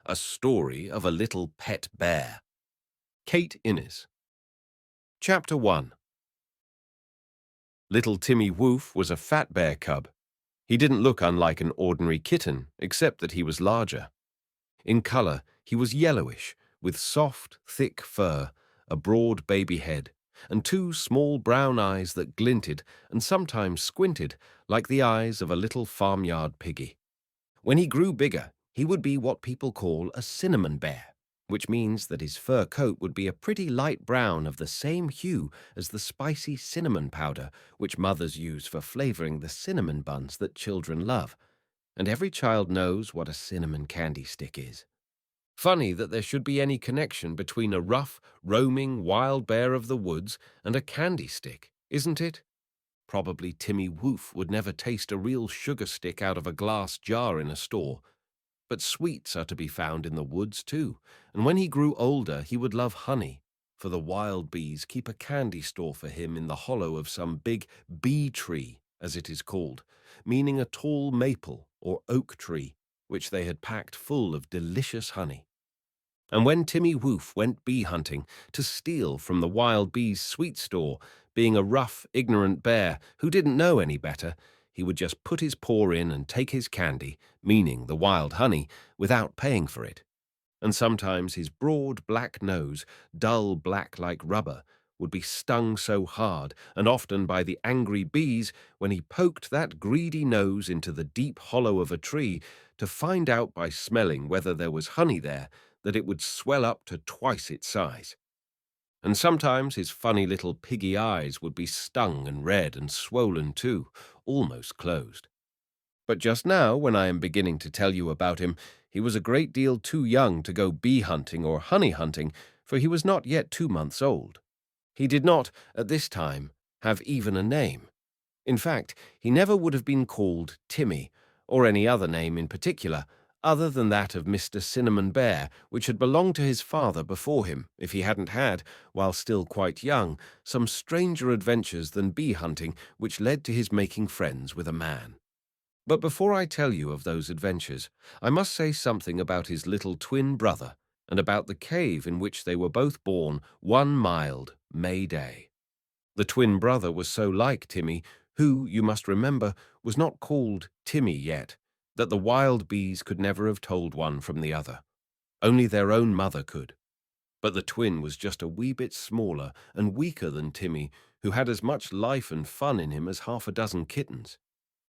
A Story of a Little Pet Bear. Kate Innes. Chapter 1. Little Timmy Whoof was a fat bear cub. He didn't look unlike an ordinary kitten, except that he was larger. In color, he was yellowish, with soft, thick fur, a broad baby head, and two small brown eyes that glinted and sometimes squinted like the eyes of a little farmyard piggy. When he grew bigger, he would be what people call a cinnamon bear, which means that his fur coat would be a pretty light brown of the same hue as the spicy cinnamon powder which mothers use for flavoring the cinnamon buns that children love. And every child knows what a cinnamon candy stick is. Funny that there should be any connection between a rough, roaming wild bear of the woods and a candy stick, isn't it? Probably Timmy Whoof would never taste a real sugar stick out of a glass jar in a store. But sweets are to be found in the woods too, and when he grew older he would love honey, for the wild bees keep a candy store for him in the hollow of some big bee tree, as it is called, meaning a tall maple or oak tree, which they had packed full of delicious honey. And when Timmy Whoof went bee hunting to steal from the wild bees' sweet store, being a rough, ignorant bear who didn't know any better, he would just put his paw in and take his candy, meaning the wild honey, without paying for it. And sometimes his broad black nose, dull black like rubber, would be stung so hard, and often by the angry bees, when he poked that greedy nose into the deep hollow of a tree to find out by smelling whether there was honey there, that it would swell up to twice its size. And sometimes his funny little piggy eyes would be stung and red and swollen too, almost closed. But just now, when I am beginning to tell you about him, he was a great deal too young to go bee hunting or honey hunting, for he was not yet 2 months old. He did not, at this time, have even a name. In fact, he never would have been called Timmy, or any other name in particular, other than that of Mr. Cinnamon Bear, which had belonged to his father before him, if he hadn't had, while still quite young, some stranger adventures than bee hunting, which led to his making friends with a man. But before I tell you of those adventures, I must say something about his little twin brother, and about the cave in which they were both born one mild May day. The twin brother was so like Timmy, who, you must remember, was not called Timmy yet, that the wild bees could never have told one from the other. Only their own mother could. But the twin was just a wee bit smaller and weaker than Timmy, who had as much life and fun in him as half a dozen kittens.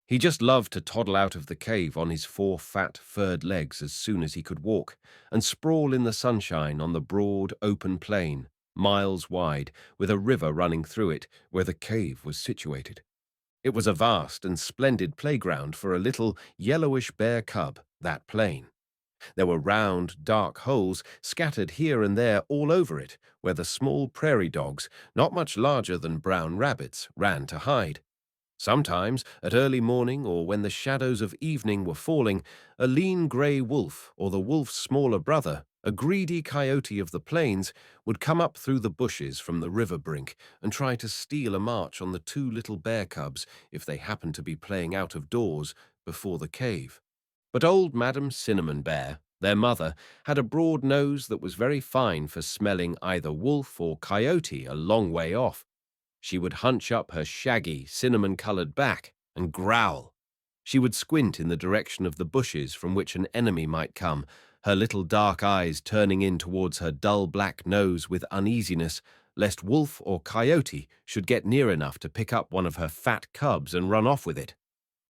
He just loved to toddle out of the cave on his 4 fat, furred legs as soon as he could walk, and sprawl in the sunshine on the broad, open plain, miles wide, with a river running through it, where the cave was situated. It was a vast and splendid playground for a little yellowish bear cub, that plain. There were round, dark holes scattered here and there all over it, where the small prairie dogs, not much larger than brown rabbits, ran to hide. Sometimes, at early morning or when the shadows of evening were falling, a lean grey wolf, or the wolf's smaller brother, a greedy coyote of the plains, would come up through the bushes from the river brink and try to steal a march on the 2 little bear cubs if they happened to be playing out of doors before the cave. But old Madam Cinnamon Bear, their mother, had a broad nose that was very fine for smelling either wolf or coyote a long way off. She would hunch up her shaggy, cinnamon-colored back and growl. She would squint in the direction of the bushes from which an enemy might come, her little dark eyes turning in towards her dull black nose with uneasiness, lest wolf or coyote should get near enough to pick up one of her fat cubs and run off with it.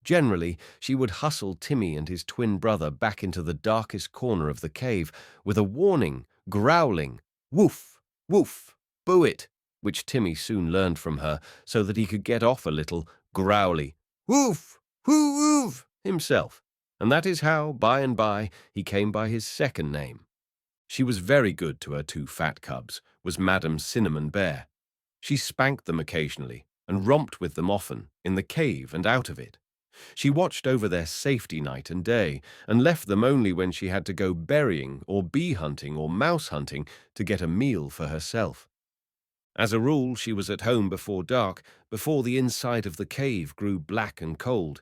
Generally, she would hustle Timmy and his twin brother back into the darkest corner of the cave with a warning, growling, "Woof, woof, boo it," which Timmy soon learned from her, so that he could get off a little growly "Woof, whoo woof" himself, and that is how, by and by, he came by his second name. She was very good to her 2 fat cubs, was Madam Cinnamon Bear. She spanked them occasionally, and romped with them often, in the cave and out of it. She watched over their safety night and day, and left them only when she had to go berrying or bee hunting or mouse hunting to get a meal for herself. As a rule, she was at home before dark, before the inside of the cave grew black and cold.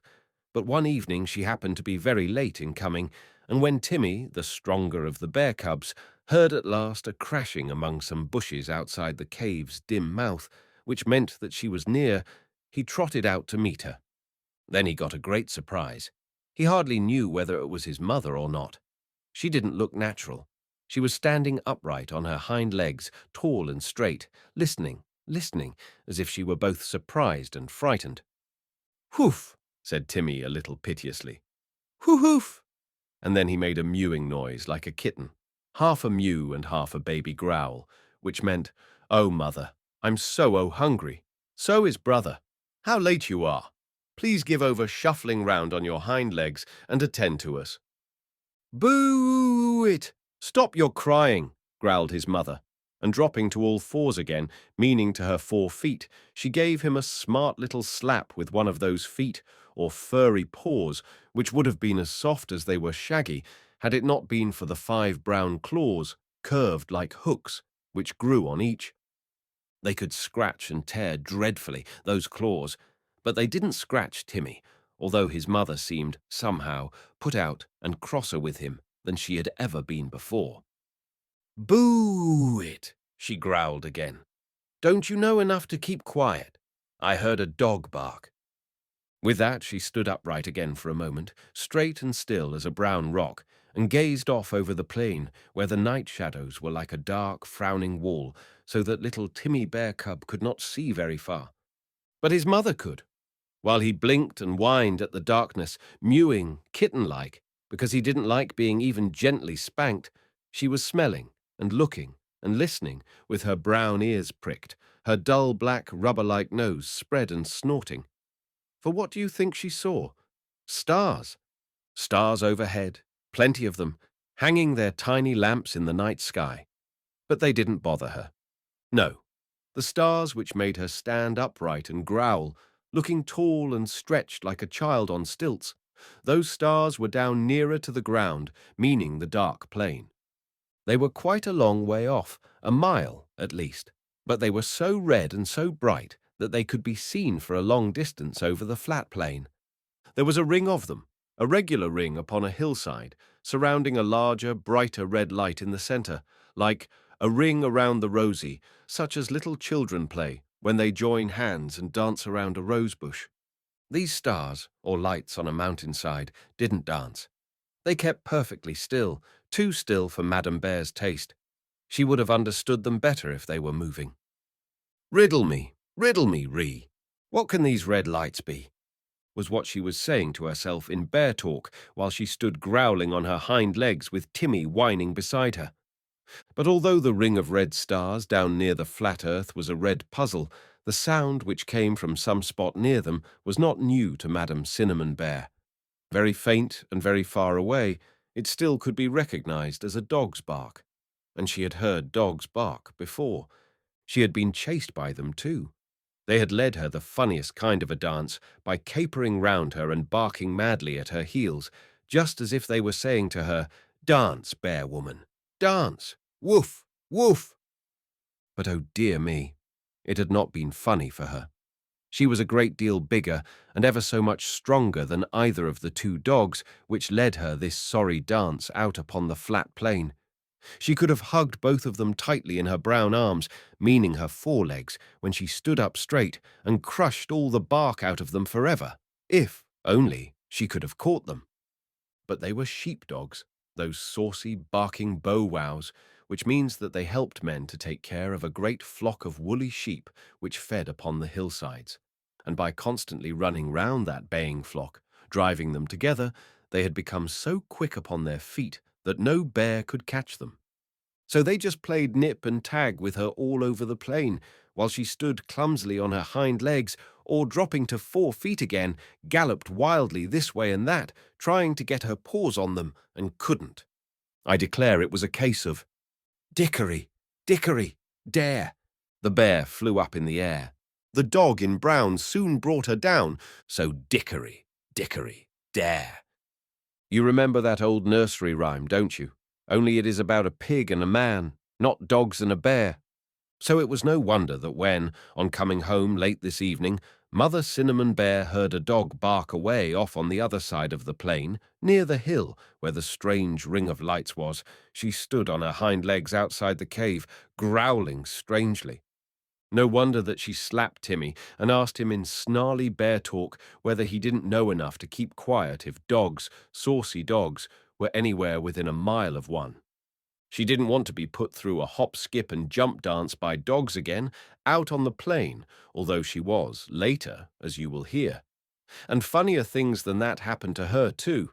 But one evening she happened to be very late in coming, and when Timmy, the stronger of the bear cubs, heard at last a crashing among some bushes outside the cave's dim mouth, which meant that she was near, he trotted out to meet her. Then he got a great surprise. He hardly knew whether it was his mother or not. She didn't look natural. She was standing upright on her hind legs, tall and straight, listening, as if she were both surprised and frightened. "Whoof," said Timmy a little piteously. "Whoo-hoof." And then he made a mewing noise like a kitten, half a mew and half a baby growl, which meant, "Oh, mother, I'm so hungry. So is brother. How late you are. Please give over shuffling round on your hind legs and attend to us." "Boo it! Stop your crying," growled his mother, and dropping to all fours again, meaning to her 4 feet, she gave him a smart little slap with one of those feet, or furry paws, which would have been as soft as they were shaggy, had it not been for the 5 brown claws, curved like hooks, which grew on each. They could scratch and tear dreadfully, those claws, but they didn't scratch Timmy, although his mother seemed, somehow, put out and crosser with him than she had ever been before. "Boo it!" she growled again. "Don't you know enough to keep quiet? I heard a dog bark." With that she stood upright again for a moment, straight and still as a brown rock, and gazed off over the plain where the night shadows were like a dark, frowning wall, so that little Timmy Bear Cub could not see very far. But his mother could, while he blinked and whined at the darkness, mewing, kitten-like, because he didn't like being even gently spanked. She was smelling and looking and listening, with her brown ears pricked, her dull black rubber-like nose spread and snorting. For what do you think she saw? Stars. Stars overhead, plenty of them, hanging their tiny lamps in the night sky. But they didn't bother her. No, the stars which made her stand upright and growl, looking tall and stretched like a child on stilts, those stars were down nearer to the ground, meaning the dark plain. They were quite a long way off, a mile at least, but they were so red and so bright that they could be seen for a long distance over the flat plain. There was a ring of them, a regular ring upon a hillside, surrounding a larger, brighter red light in the centre, like a ring around the rosy, such as little children play when they join hands and dance around a rose bush. These stars, or lights on a mountainside, didn't dance. They kept perfectly still, too still for Madame Bear's taste. She would have understood them better if they were moving. Riddle me, Ree. What can these red lights be?" was what she was saying to herself in bear talk while she stood growling on her hind legs with Timmy whining beside her. But although the ring of red stars down near the flat earth was a red puzzle, the sound which came from some spot near them was not new to Madame Cinnamon Bear. Very faint and very far away, it still could be recognized as a dog's bark. And she had heard dogs bark before. She had been chased by them too. They had led her the funniest kind of a dance by capering round her and barking madly at her heels, just as if they were saying to her, "Dance, bear woman, dance, woof, woof." But oh dear me, it had not been funny for her. She was a great deal bigger and ever so much stronger than either of the 2 dogs which led her this sorry dance out upon the flat plain. She could have hugged both of them tightly in her brown arms, meaning her forelegs, when she stood up straight, and crushed all the bark out of them forever, if only she could have caught them. But they were sheepdogs, those saucy, barking bow-wows, which means that they helped men to take care of a great flock of woolly sheep which fed upon the hillsides. And by constantly running round that baying flock, driving them together, they had become so quick upon their feet that no bear could catch them. So they just played nip and tag with her all over the plain, while she stood clumsily on her hind legs, or dropping to 4 feet again, galloped wildly this way and that, trying to get her paws on them, and couldn't. I declare it was a case of dickory, dickory, dare. The bear flew up in the air. The dog in brown soon brought her down, so dickory, dickory, dare. You remember that old nursery rhyme, don't you? Only it is about a pig and a man, not dogs and a bear. So it was no wonder that when, on coming home late this evening, Mother Cinnamon Bear heard a dog bark away off on the other side of the plain, near the hill where the strange ring of lights was, she stood on her hind legs outside the cave, growling strangely. No wonder that she slapped Timmy and asked him in snarly bear talk whether he didn't know enough to keep quiet if dogs, saucy dogs, were anywhere within a mile of one. She didn't want to be put through a hop, skip, and jump dance by dogs again, out on the plain, although she was, later, as you will hear. And funnier things than that happened to her, too.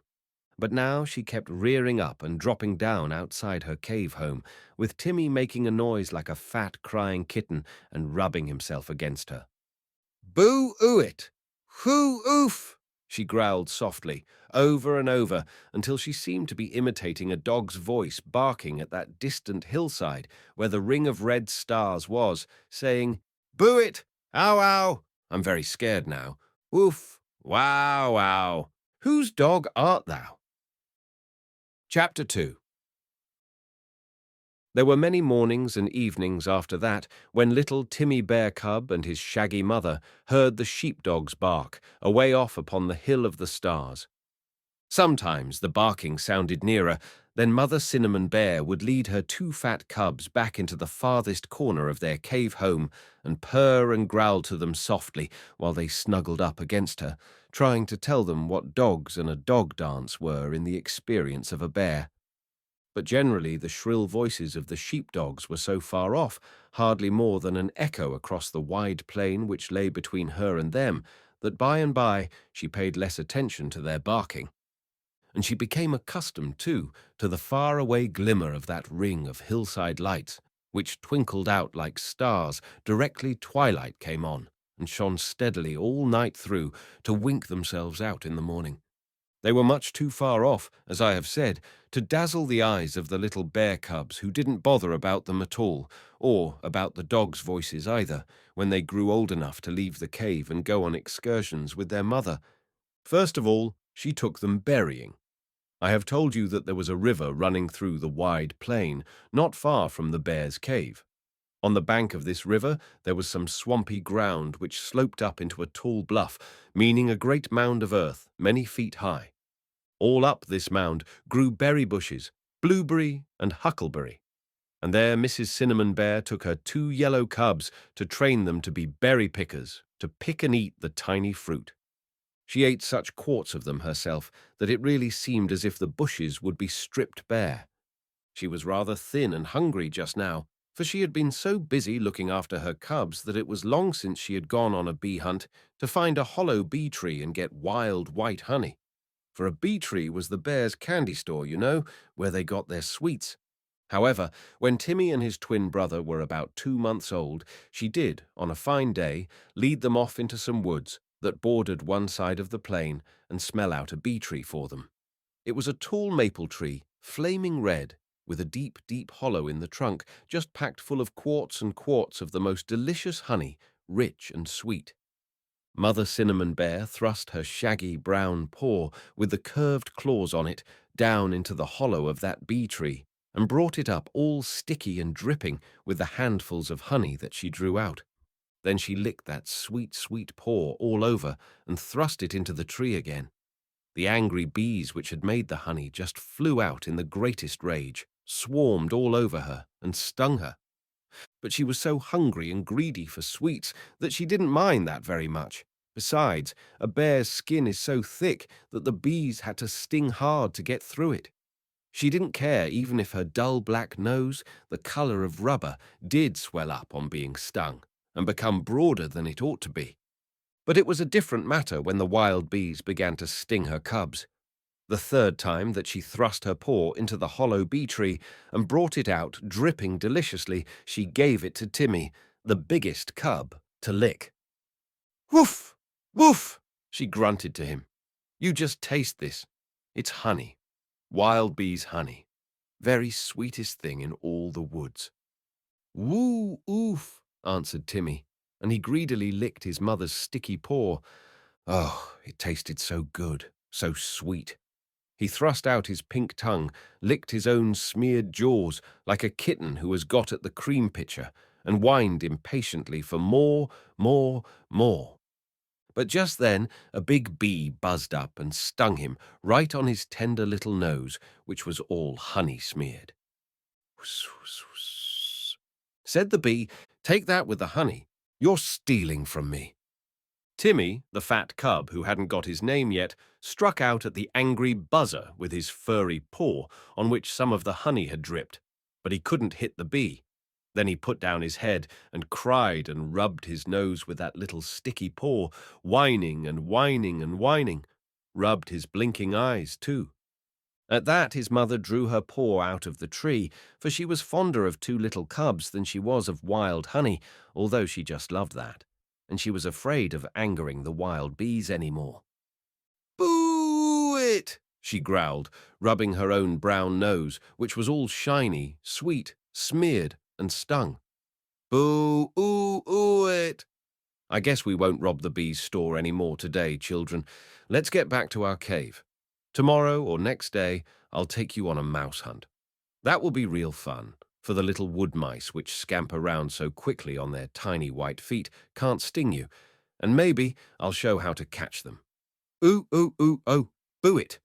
But now she kept rearing up and dropping down outside her cave home, with Timmy making a noise like a fat, crying kitten and rubbing himself against her. "Boo-oo-it! Hoo-oof!" she growled softly, over and over, until she seemed to be imitating a dog's voice barking at that distant hillside where the ring of red stars was, saying, "Boo it! Ow, ow! I'm very scared now. Woof! Wow, wow! Whose dog art thou?" Chapter 2. There were many mornings and evenings after that when little Timmy Bear Cub and his shaggy mother heard the sheepdogs bark away off upon the hill of the stars. Sometimes the barking sounded nearer, then Mother Cinnamon Bear would lead her two fat cubs back into the farthest corner of their cave home and purr and growl to them softly while they snuggled up against her, trying to tell them what dogs and a dog dance were in the experience of a bear. But generally the shrill voices of the sheepdogs were so far off, hardly more than an echo across the wide plain which lay between her and them, that by and by she paid less attention to their barking. And she became accustomed, too, to the far-away glimmer of that ring of hillside lights, which twinkled out like stars directly twilight came on, and shone steadily all night through to wink themselves out in the morning. They were much too far off, as I have said, to dazzle the eyes of the little bear cubs who didn't bother about them at all, or about the dogs' voices either, when they grew old enough to leave the cave and go on excursions with their mother. First of all, she took them berrying. I have told you that there was a river running through the wide plain, not far from the bear's cave. On the bank of this river there was some swampy ground which sloped up into a tall bluff, meaning a great mound of earth many feet high. All up this mound grew berry bushes, blueberry and huckleberry, and there Mrs. Cinnamon Bear took her two yellow cubs to train them to be berry pickers, to pick and eat the tiny fruit. She ate such quarts of them herself that it really seemed as if the bushes would be stripped bare. She was rather thin and hungry just now, for she had been so busy looking after her cubs that it was long since she had gone on a bee hunt to find a hollow bee tree and get wild white honey. For a bee tree was the bear's candy store, you know, where they got their sweets. However, when Timmy and his twin brother were about 2 months old, she did, on a fine day, lead them off into some woods that bordered one side of the plain and smell out a bee tree for them. It was a tall maple tree, flaming red, with a deep, deep hollow in the trunk, just packed full of quarts and quarts of the most delicious honey, rich and sweet. Mother Cinnamon Bear thrust her shaggy brown paw with the curved claws on it down into the hollow of that bee tree and brought it up all sticky and dripping with the handfuls of honey that she drew out. Then she licked that sweet, sweet paw all over and thrust it into the tree again. The angry bees which had made the honey just flew out in the greatest rage, swarmed all over her, and stung her. But she was so hungry and greedy for sweets that she didn't mind that very much. Besides, a bear's skin is so thick that the bees had to sting hard to get through it. She didn't care even if her dull black nose, the color of rubber, did swell up on being stung and become broader than it ought to be. But it was a different matter when the wild bees began to sting her cubs. The third time that she thrust her paw into the hollow bee tree and brought it out dripping deliciously, she gave it to Timmy, the biggest cub, to lick. "Woof! Woof!" she grunted to him. "You just taste this. It's honey. Wild bees' honey. Very sweetest thing in all the woods." "Woo-oof," answered Timmy, and he greedily licked his mother's sticky paw. Oh, it tasted so good, so sweet. He thrust out his pink tongue, licked his own smeared jaws like a kitten who has got at the cream pitcher, and whined impatiently for more, more, more. But just then a big bee buzzed up and stung him right on his tender little nose, which was all honey smeared. "Whoosh, whoosh, whoosh," said the bee, "take that with the honey. You're stealing from me." Timmy, the fat cub who hadn't got his name yet, struck out at the angry buzzer with his furry paw on which some of the honey had dripped, but he couldn't hit the bee. Then he put down his head and cried and rubbed his nose with that little sticky paw, whining and whining and whining. Rubbed his blinking eyes, too. At that his mother drew her paw out of the tree, for she was fonder of two little cubs than she was of wild honey, although she just loved that, and she was afraid of angering the wild bees any more. "Boo it!" she growled, rubbing her own brown nose, which was all shiny, sweet, smeared, and stung. "Boo, ooh it!" "I guess we won't rob the bees' store any more today, children. Let's get back to our cave. Tomorrow or next day, I'll take you on a mouse hunt. That will be real fun, for the little wood mice which scamper round so quickly on their tiny white feet can't sting you, and maybe I'll show how to catch them. Ooh, ooh, ooh, oh, boo it!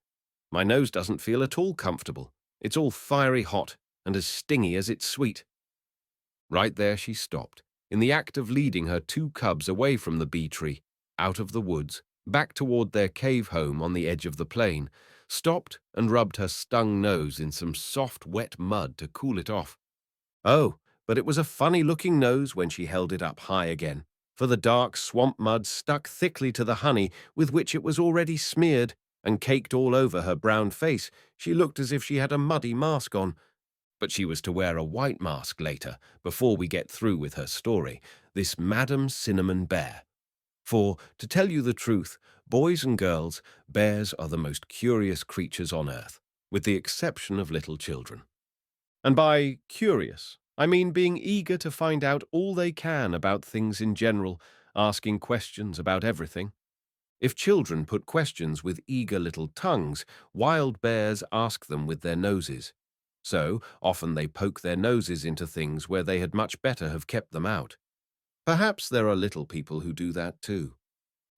My nose doesn't feel at all comfortable. It's all fiery hot and as stingy as it's sweet." Right there she stopped, in the act of leading her two cubs away from the bee tree, out of the woods, back toward their cave home on the edge of the plain, stopped and rubbed her stung nose in some soft, wet mud to cool it off. Oh, but it was a funny-looking nose when she held it up high again, for the dark swamp mud stuck thickly to the honey with which it was already smeared, and caked all over her brown face. She looked as if she had a muddy mask on. But she was to wear a white mask later, before we get through with her story, this Madam Cinnamon Bear. For, to tell you the truth, boys and girls, bears are the most curious creatures on earth, with the exception of little children. And by curious, I mean being eager to find out all they can about things in general, asking questions about everything. If children put questions with eager little tongues, wild bears ask them with their noses. So, often they poke their noses into things where they had much better have kept them out. Perhaps there are little people who do that too.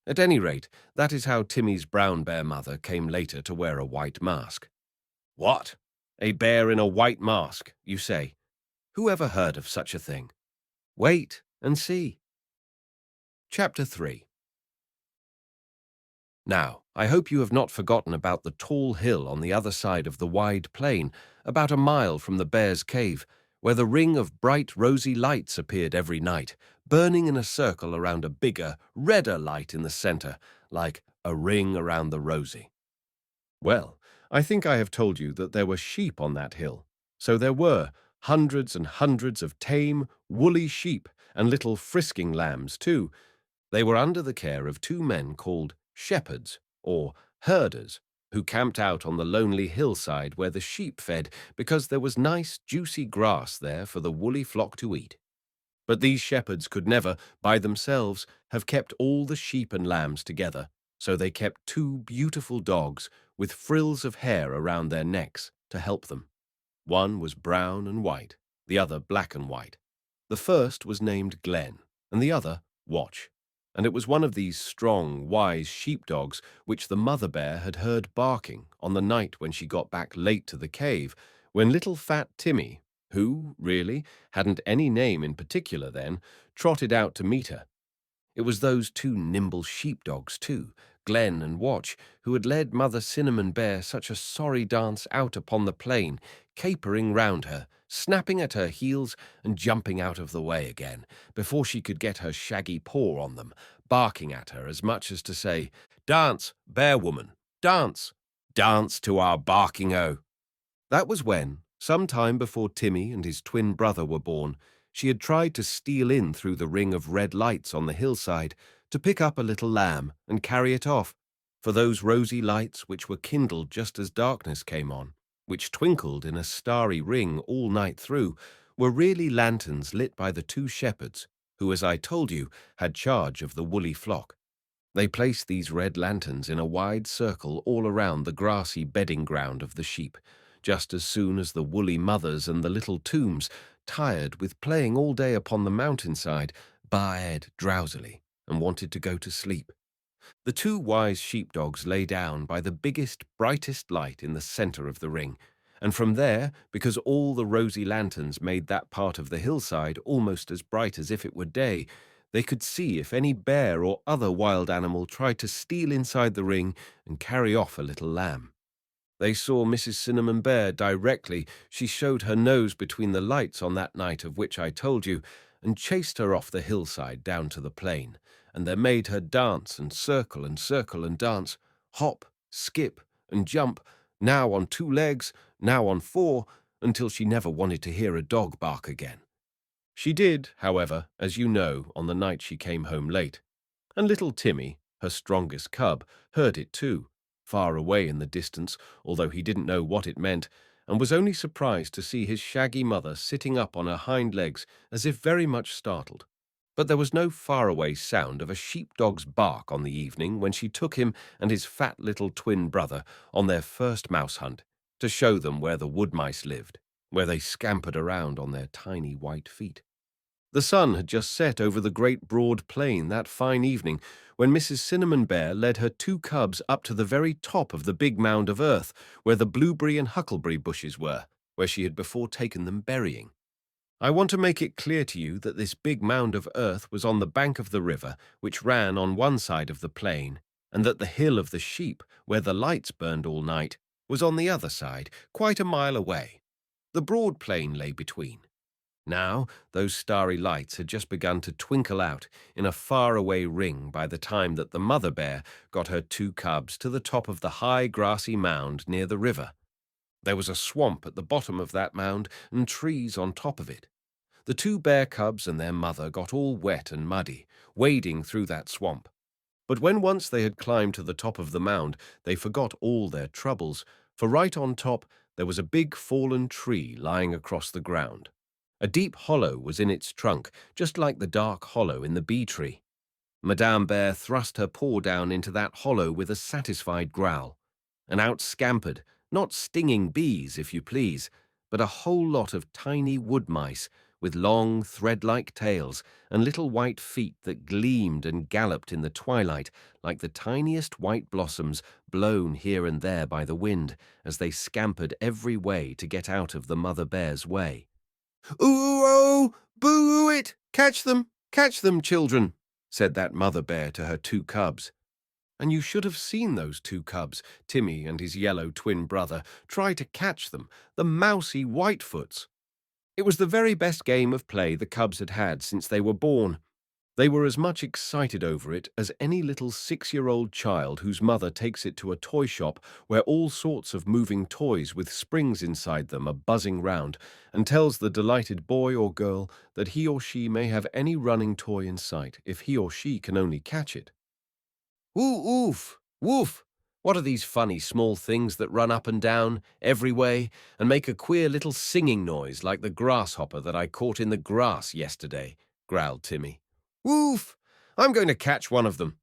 At any rate, that is how Timmy's brown bear mother came later to wear a white mask. What? A bear in a white mask, you say? Who ever heard of such a thing? Wait and see. Chapter 3. Now, I hope you have not forgotten about the tall hill on the other side of the wide plain, about a mile from the bear's cave, where the ring of bright rosy lights appeared every night, burning in a circle around a bigger, redder light in the center, like a ring around the rosy. Well, I think I have told you that there were sheep on that hill. So there were hundreds and hundreds of tame, woolly sheep, and little frisking lambs too. They were under the care of two men called shepherds, or herders, who camped out on the lonely hillside where the sheep fed, because there was nice, juicy grass there for the woolly flock to eat. But these shepherds could never, by themselves, have kept all the sheep and lambs together, so they kept two beautiful dogs with frills of hair around their necks to help them. One was brown and white, the other black and white. The first was named Glen, and the other Watch, and it was one of these strong, wise sheepdogs which the mother bear had heard barking on the night when she got back late to the cave, when little fat Timmy, who, really, hadn't any name in particular then, trotted out to meet her. It was those two nimble sheepdogs, too, Glen and Watch, who had led Mother Cinnamon Bear such a sorry dance out upon the plain, capering round her, snapping at her heels and jumping out of the way again, before she could get her shaggy paw on them, barking at her as much as to say, "Dance, bear woman, dance, dance to our barking-o." That was when, some time before Timmy and his twin brother were born, she had tried to steal in through the ring of red lights on the hillside to pick up a little lamb and carry it off, for those rosy lights which were kindled just as darkness came on, which twinkled in a starry ring all night through, were really lanterns lit by the two shepherds, who, as I told you, had charge of the woolly flock. They placed these red lanterns in a wide circle all around the grassy bedding ground of the sheep, just as soon as the woolly mothers and the little tombs, tired with playing all day upon the mountainside, baaed drowsily and wanted to go to sleep. The two wise sheepdogs lay down by the biggest, brightest light in the center of the ring, and from there, because all the rosy lanterns made that part of the hillside almost as bright as if it were day, they could see if any bear or other wild animal tried to steal inside the ring and carry off a little lamb. They saw Mrs. Cinnamon Bear directly she showed her nose between the lights on that night of which I told you, and chased her off the hillside down to the plain, and they made her dance and circle and dance, hop, skip, and jump, now on 2 legs, now on 4, until she never wanted to hear a dog bark again. She did, however, as you know, on the night she came home late, and little Timmy, her strongest cub, heard it too, far away in the distance, although he didn't know what it meant, and was only surprised to see his shaggy mother sitting up on her hind legs as if very much startled. But there was no faraway sound of a sheepdog's bark on the evening when she took him and his fat little twin brother on their first mouse hunt to show them where the wood mice lived, where they scampered around on their tiny white feet. The sun had just set over the great broad plain that fine evening when Mrs. Cinnamon Bear led her 2 cubs up to the very top of the big mound of earth where the blueberry and huckleberry bushes were, where she had before taken them berrying. I want to make it clear to you that this big mound of earth was on the bank of the river, which ran on one side of the plain, and that the hill of the sheep, where the lights burned all night, was on the other side, quite a mile away. The broad plain lay between. Now, those starry lights had just begun to twinkle out in a faraway ring by the time that the mother bear got her 2 cubs to the top of the high grassy mound near the river. There was a swamp at the bottom of that mound and trees on top of it. The 2 bear cubs and their mother got all wet and muddy, wading through that swamp. But when once they had climbed to the top of the mound, they forgot all their troubles, for right on top there was a big fallen tree lying across the ground. A deep hollow was in its trunk, just like the dark hollow in the bee tree. Madame Bear thrust her paw down into that hollow with a satisfied growl, and out scampered, not stinging bees, if you please, but a whole lot of tiny wood mice with long, thread-like tails and little white feet that gleamed and galloped in the twilight like the tiniest white blossoms blown here and there by the wind as they scampered every way to get out of the mother bear's way. "Ooh-oh! Boo it! Catch them, children," said that mother bear to her 2 cubs. And you should have seen those 2 cubs, Timmy and his yellow twin brother, try to catch them, the mousy Whitefoots. It was the very best game of play the cubs had had since they were born. They were as much excited over it as any little 6-year-old child whose mother takes it to a toy shop where all sorts of moving toys with springs inside them are buzzing round, and tells the delighted boy or girl that he or she may have any running toy in sight if he or she can only catch it. "Ooh, oof, woof! What are these funny small things that run up and down, every way, and make a queer little singing noise like the grasshopper that I caught in the grass yesterday?" growled Timmy. "Woof! I'm going to catch one of them."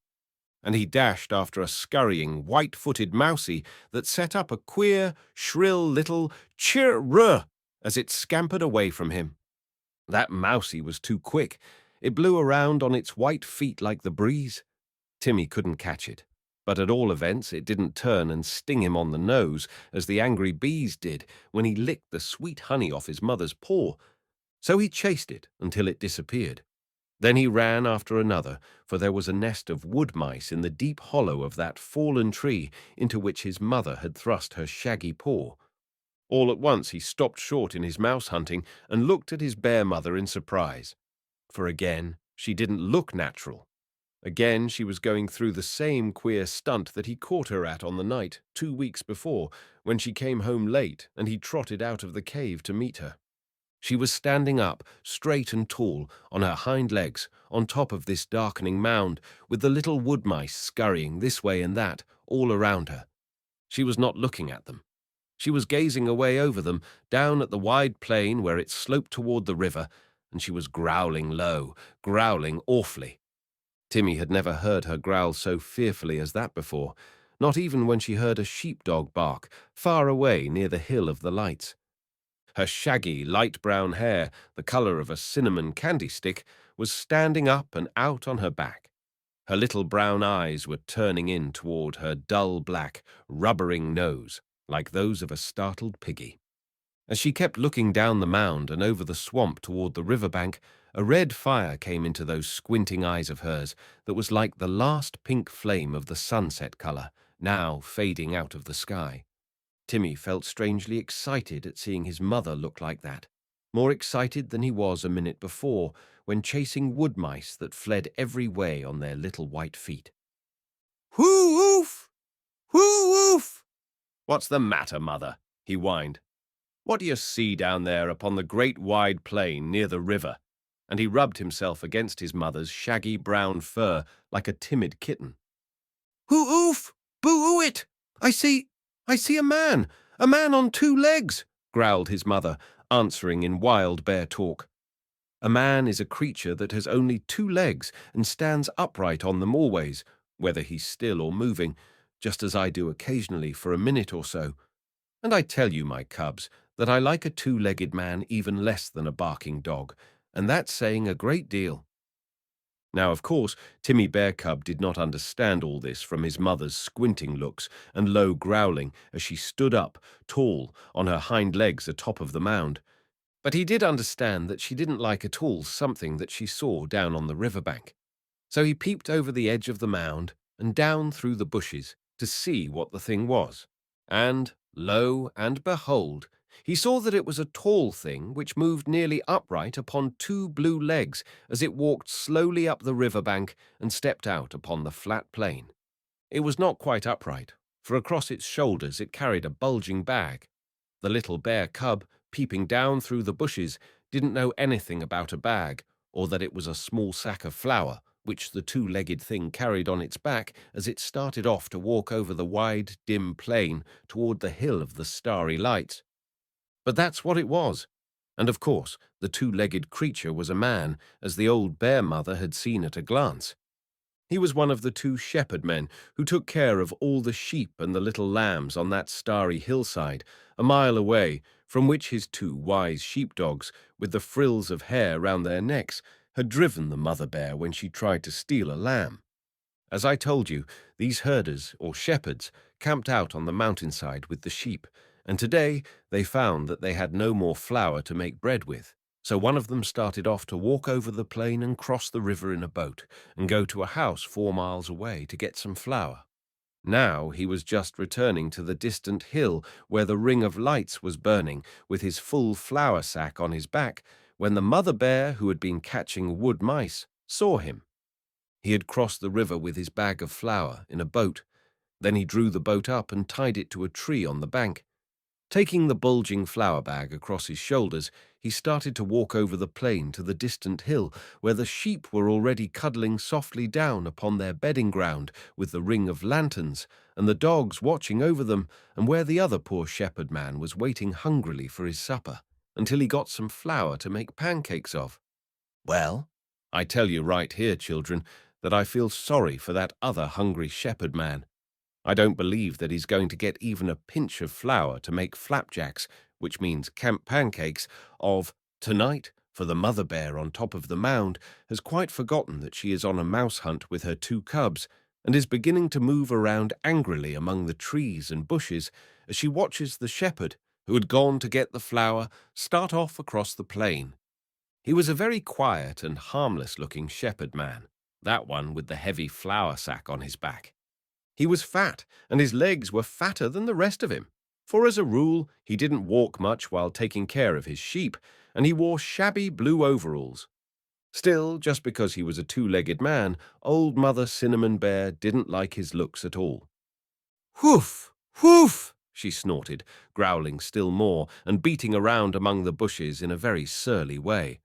And he dashed after a scurrying, white-footed mousie that set up a queer, shrill little chirr as it scampered away from him. That mousie was too quick. It blew around on its white feet like the breeze. Timmy couldn't catch it, but at all events it didn't turn and sting him on the nose as the angry bees did when he licked the sweet honey off his mother's paw. So he chased it until it disappeared. Then he ran after another, for there was a nest of wood mice in the deep hollow of that fallen tree into which his mother had thrust her shaggy paw. All at once he stopped short in his mouse hunting and looked at his bear mother in surprise. For again, she didn't look natural. Again, she was going through the same queer stunt that he caught her at on the night, 2 weeks before, when she came home late and he trotted out of the cave to meet her. She was standing up, straight and tall, on her hind legs, on top of this darkening mound, with the little wood mice scurrying this way and that, all around her. She was not looking at them. She was gazing away over them, down at the wide plain where it sloped toward the river, and she was growling low, growling awfully. Timmy had never heard her growl so fearfully as that before, not even when she heard a sheepdog bark, far away near the hill of the lights. Her shaggy, light brown hair, the color of a cinnamon candy stick, was standing up and out on her back. Her little brown eyes were turning in toward her dull black, rubbering nose, like those of a startled piggy. As she kept looking down the mound and over the swamp toward the riverbank, a red fire came into those squinting eyes of hers that was like the last pink flame of the sunset color, now fading out of the sky. Timmy felt strangely excited at seeing his mother look like that, more excited than he was a minute before when chasing wood mice that fled every way on their little white feet. "Whoo woof! Whoo woof! What's the matter, mother?" he whined. "What do you see down there upon the great wide plain near the river?" And he rubbed himself against his mother's shaggy brown fur like a timid kitten. "Hoo oof! Boo it! I see a man on 2 legs," growled his mother, answering in wild bear talk. A man is a creature that has only 2 legs and stands upright on them always, whether he's still or moving, just as I do occasionally for a minute or so. And I tell you, my cubs, that I like a 2-legged man even less than a barking dog, and that's saying a great deal. Now, of course, Timmy Bear Cub did not understand all this from his mother's squinting looks and low growling as she stood up, tall, on her hind legs atop of the mound. But he did understand that she didn't like at all something that she saw down on the riverbank. So he peeped over the edge of the mound and down through the bushes to see what the thing was. And, lo and behold, he saw that it was a tall thing which moved nearly upright upon 2 blue legs as it walked slowly up the riverbank and stepped out upon the flat plain. It was not quite upright, for across its shoulders it carried a bulging bag. The little bear cub, peeping down through the bushes, didn't know anything about a bag, or that it was a small sack of flour, which the 2-legged thing carried on its back as it started off to walk over the wide, dim plain toward the hill of the starry lights. But that's what it was. And of course, the 2-legged creature was a man, as the old bear mother had seen at a glance. He was one of the 2 shepherd men who took care of all the sheep and the little lambs on that starry hillside, a mile away, from which his 2 wise sheepdogs, with the frills of hair round their necks, had driven the mother bear when she tried to steal a lamb. As I told you, these herders, or shepherds, camped out on the mountainside with the sheep, and today they found that they had no more flour to make bread with. So one of them started off to walk over the plain and cross the river in a boat and go to a house 4 miles away to get some flour. Now he was just returning to the distant hill where the ring of lights was burning with his full flour sack on his back when the mother bear, who had been catching wood mice, saw him. He had crossed the river with his bag of flour in a boat. Then he drew the boat up and tied it to a tree on the bank. Taking the bulging flour bag across his shoulders, he started to walk over the plain to the distant hill, where the sheep were already cuddling softly down upon their bedding ground with the ring of lanterns, and the dogs watching over them, and where the other poor shepherd man was waiting hungrily for his supper, until he got some flour to make pancakes of. Well, I tell you right here, children, that I feel sorry for that other hungry shepherd man. I don't believe that he's going to get even a pinch of flour to make flapjacks, which means camp pancakes, of tonight, for the mother bear on top of the mound has quite forgotten that she is on a mouse hunt with her 2 cubs and is beginning to move around angrily among the trees and bushes as she watches the shepherd, who had gone to get the flour, start off across the plain. He was a very quiet and harmless-looking shepherd man, that one with the heavy flour sack on his back. He was fat, and his legs were fatter than the rest of him, for as a rule he didn't walk much while taking care of his sheep, and he wore shabby blue overalls. Still, just because he was a 2-legged man, old Mother Cinnamon Bear didn't like his looks at all. "Whoof! Whoof!" she snorted, growling still more and beating around among the bushes in a very surly way.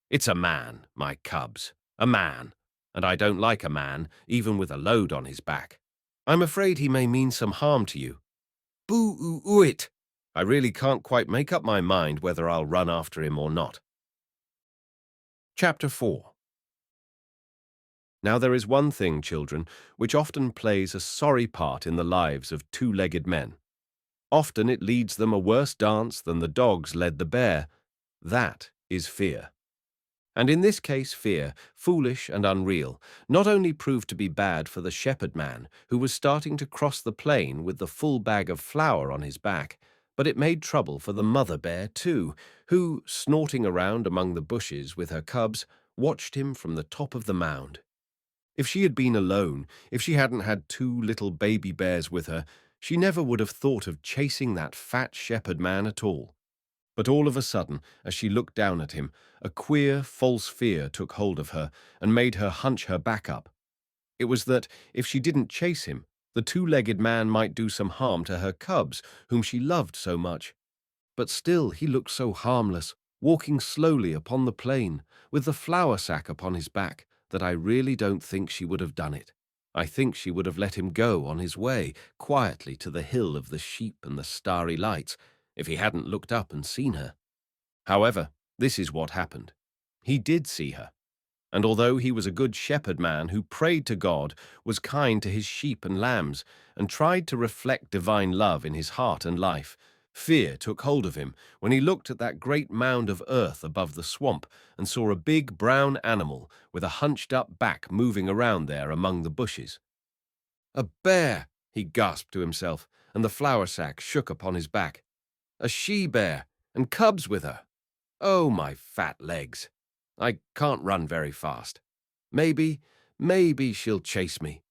"It's a man, my cubs, a man, and I don't like a man, even with a load on his back. I'm afraid he may mean some harm to you. Boo-oo-it! I really can't quite make up my mind whether I'll run after him or not." Chapter 4. Now there is one thing, children, which often plays a sorry part in the lives of 2-legged men. Often it leads them a worse dance than the dogs led the bear. That is fear. And in this case, fear, foolish and unreal, not only proved to be bad for the shepherd man, who was starting to cross the plain with the full bag of flour on his back, but it made trouble for the mother bear too, who, snorting around among the bushes with her cubs, watched him from the top of the mound. If she had been alone, if she hadn't had two little baby bears with her, she never would have thought of chasing that fat shepherd man at all. But all of a sudden, as she looked down at him, a queer, false fear took hold of her and made her hunch her back up. It was that, if she didn't chase him, the two-legged man might do some harm to her cubs, whom she loved so much. But still he looked so harmless, walking slowly upon the plain, with the flour sack upon his back, that I really don't think she would have done it. I think she would have let him go on his way, quietly to the hill of the sheep and the starry lights, if he hadn't looked up and seen her. However, this is what happened. He did see her, and although he was a good shepherd man who prayed to God, was kind to his sheep and lambs, and tried to reflect divine love in his heart and life, fear took hold of him when he looked at that great mound of earth above the swamp and saw a big brown animal with a hunched-up back moving around there among the bushes. "A bear!" he gasped to himself, and the flour sack shook upon his back. "A she-bear, and cubs with her! Oh, my fat legs! I can't run very fast. Maybe she'll chase me."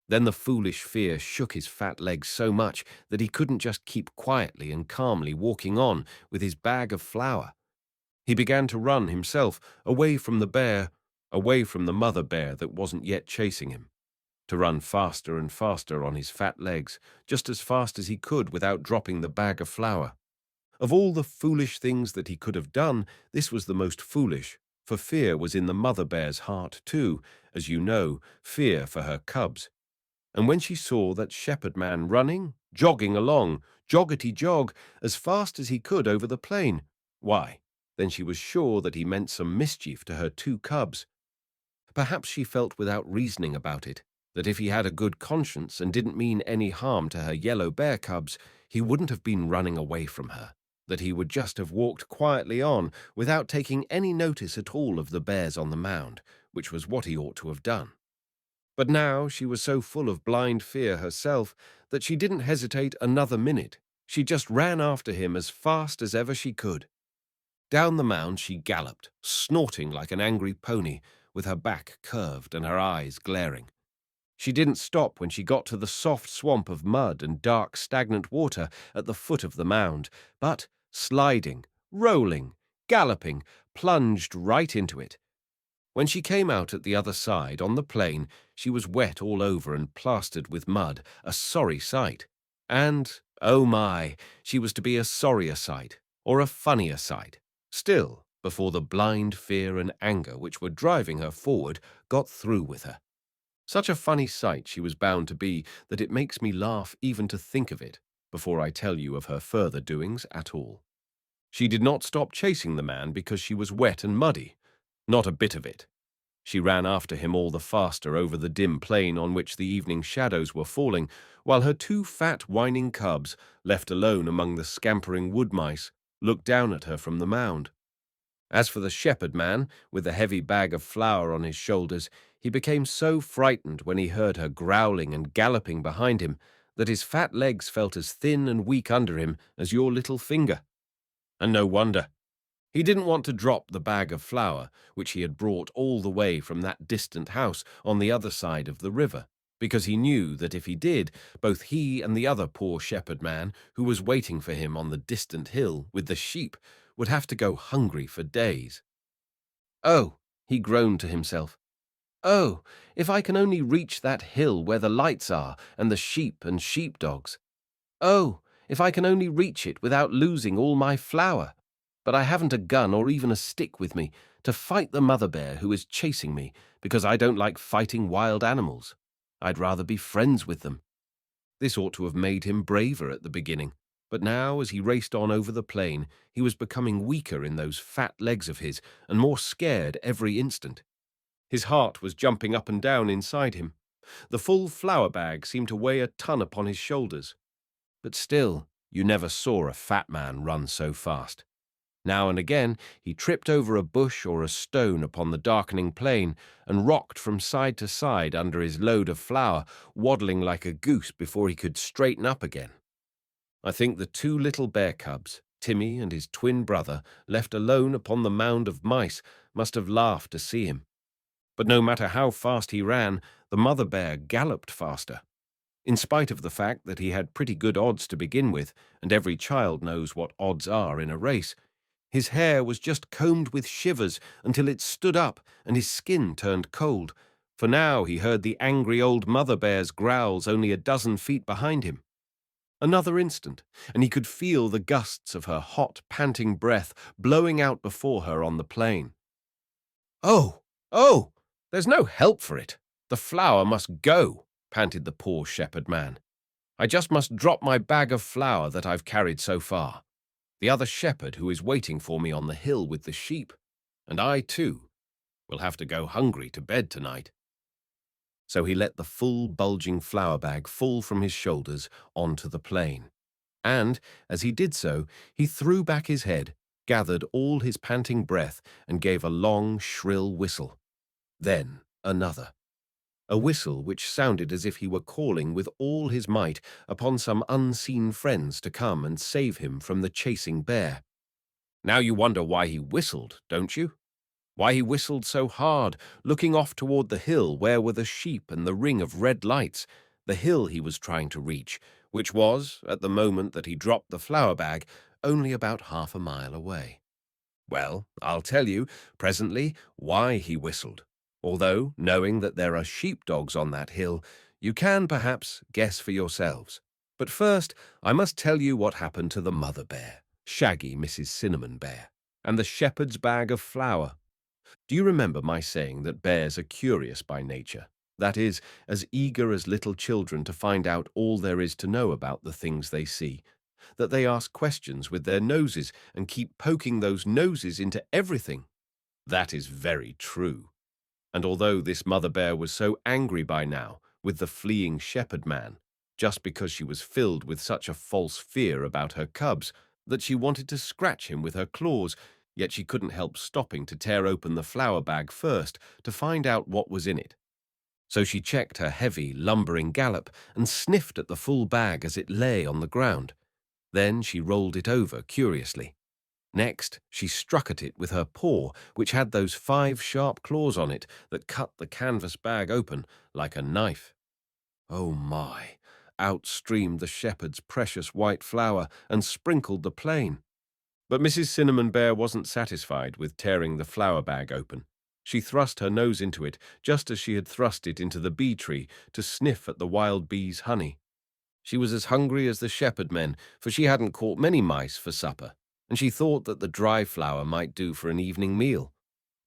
Then the foolish fear shook his fat legs so much that he couldn't just keep quietly and calmly walking on with his bag of flour. He began to run himself, away from the bear, away from the mother bear that wasn't yet chasing him, to run faster and faster on his fat legs, just as fast as he could without dropping the bag of flour. Of all the foolish things that he could have done, this was the most foolish, for fear was in the mother bear's heart too, as you know, fear for her cubs. And when she saw that shepherd man running, jogging along, joggety-jog, as fast as he could over the plain, why, then she was sure that he meant some mischief to her two cubs. Perhaps she felt without reasoning about it, that if he had a good conscience and didn't mean any harm to her yellow bear cubs, he wouldn't have been running away from her, that he would just have walked quietly on without taking any notice at all of the bears on the mound, which was what he ought to have done. But now she was so full of blind fear herself that she didn't hesitate another minute. She just ran after him as fast as ever she could. Down the mound she galloped, snorting like an angry pony, with her back curved and her eyes glaring. She didn't stop when she got to the soft swamp of mud and dark, stagnant water at the foot of the mound, but, sliding, rolling, galloping, plunged right into it. When she came out at the other side, on the plain, she was wet all over and plastered with mud, a sorry sight. And, oh my, she was to be a sorrier sight, or a funnier sight, still, before the blind fear and anger which were driving her forward got through with her. Such a funny sight she was bound to be that it makes me laugh even to think of it, before I tell you of her further doings at all. She did not stop chasing the man because she was wet and muddy. Not a bit of it. She ran after him all the faster over the dim plain on which the evening shadows were falling, while her two fat, whining cubs, left alone among the scampering wood mice, looked down at her from the mound. As for the shepherd man, with the heavy bag of flour on his shoulders, he became so frightened when he heard her growling and galloping behind him that his fat legs felt as thin and weak under him as your little finger. And no wonder. He didn't want to drop the bag of flour, which he had brought all the way from that distant house on the other side of the river, because he knew that if he did, both he and the other poor shepherd man, who was waiting for him on the distant hill with the sheep, would have to go hungry for days. "Oh," he groaned to himself, "oh, if I can only reach that hill where the lights are and the sheep and sheepdogs. Oh, if I can only reach it without losing all my flour. But I haven't a gun or even a stick with me to fight the mother bear who is chasing me because I don't like fighting wild animals. I'd rather be friends with them." This ought to have made him braver at the beginning, but now, as he raced on over the plain, he was becoming weaker in those fat legs of his and more scared every instant. His heart was jumping up and down inside him. The full flour bag seemed to weigh a ton upon his shoulders. But still, You never saw a fat man run so fast. Now and again he tripped over a bush or a stone upon the darkening plain and rocked from side to side under his load of flour, waddling like a goose before he could straighten up again. I think the two little bear cubs, Timmy and his twin brother, left alone upon the mound of mice, must have laughed to see him. But no matter how fast he ran, the mother bear galloped faster. In spite of the fact that he had pretty good odds to begin with, and every child knows what odds are in a race, his hair was just combed with shivers until it stood up and his skin turned cold, for now he heard the angry old mother bear's growls only a dozen feet behind him. Another instant, and he could feel the gusts of her hot, panting breath blowing out before her on the plain. "Oh, oh, there's no help for it. The flour must go," panted the poor shepherd man. "I just must drop my bag of flour that I've carried so far. The other shepherd who is waiting for me on the hill with the sheep, and I, too, will have to go hungry to bed tonight." So he let the full, bulging flour bag fall from his shoulders onto the plain. And, as he did so, he threw back his head, gathered all his panting breath, and gave a long, shrill whistle. Then another. A whistle which sounded as if he were calling with all his might upon some unseen friends to come and save him from the chasing bear. Now you wonder why he whistled, don't you? Why he whistled so hard, looking off toward the hill where were the sheep and the ring of red lights, the hill he was trying to reach, which was, at the moment that he dropped the flour bag, only about half a mile away. Well, I'll tell you, presently, why he whistled, although, knowing that there are sheepdogs on that hill, you can, perhaps, guess for yourselves. But first, I must tell you what happened to the mother bear, shaggy Mrs. Cinnamon Bear, and the shepherd's bag of flour. Do you remember my saying that bears are curious by nature? That is, as eager as little children to find out all there is to know about the things they see, that they ask questions with their noses and keep poking those noses into everything. That is very true. And although this mother bear was so angry by now with the fleeing shepherd man, just because she was filled with such a false fear about her cubs, that she wanted to scratch him with her claws, yet she couldn't help stopping to tear open the flour bag first to find out what was in it. So she checked her heavy, lumbering gallop and sniffed at the full bag as it lay on the ground. Then she rolled it over curiously. Next, she struck at it with her paw, which had those 5 sharp claws on it that cut the canvas bag open like a knife. Oh my! Out streamed the shepherd's precious white flour and sprinkled the plain. But Mrs. Cinnamon Bear wasn't satisfied with tearing the flour bag open. She thrust her nose into it, just as she had thrust it into the bee tree to sniff at the wild bees' honey. She was as hungry as the shepherd men, for she hadn't caught many mice for supper, and she thought that the dry flour might do for an evening meal.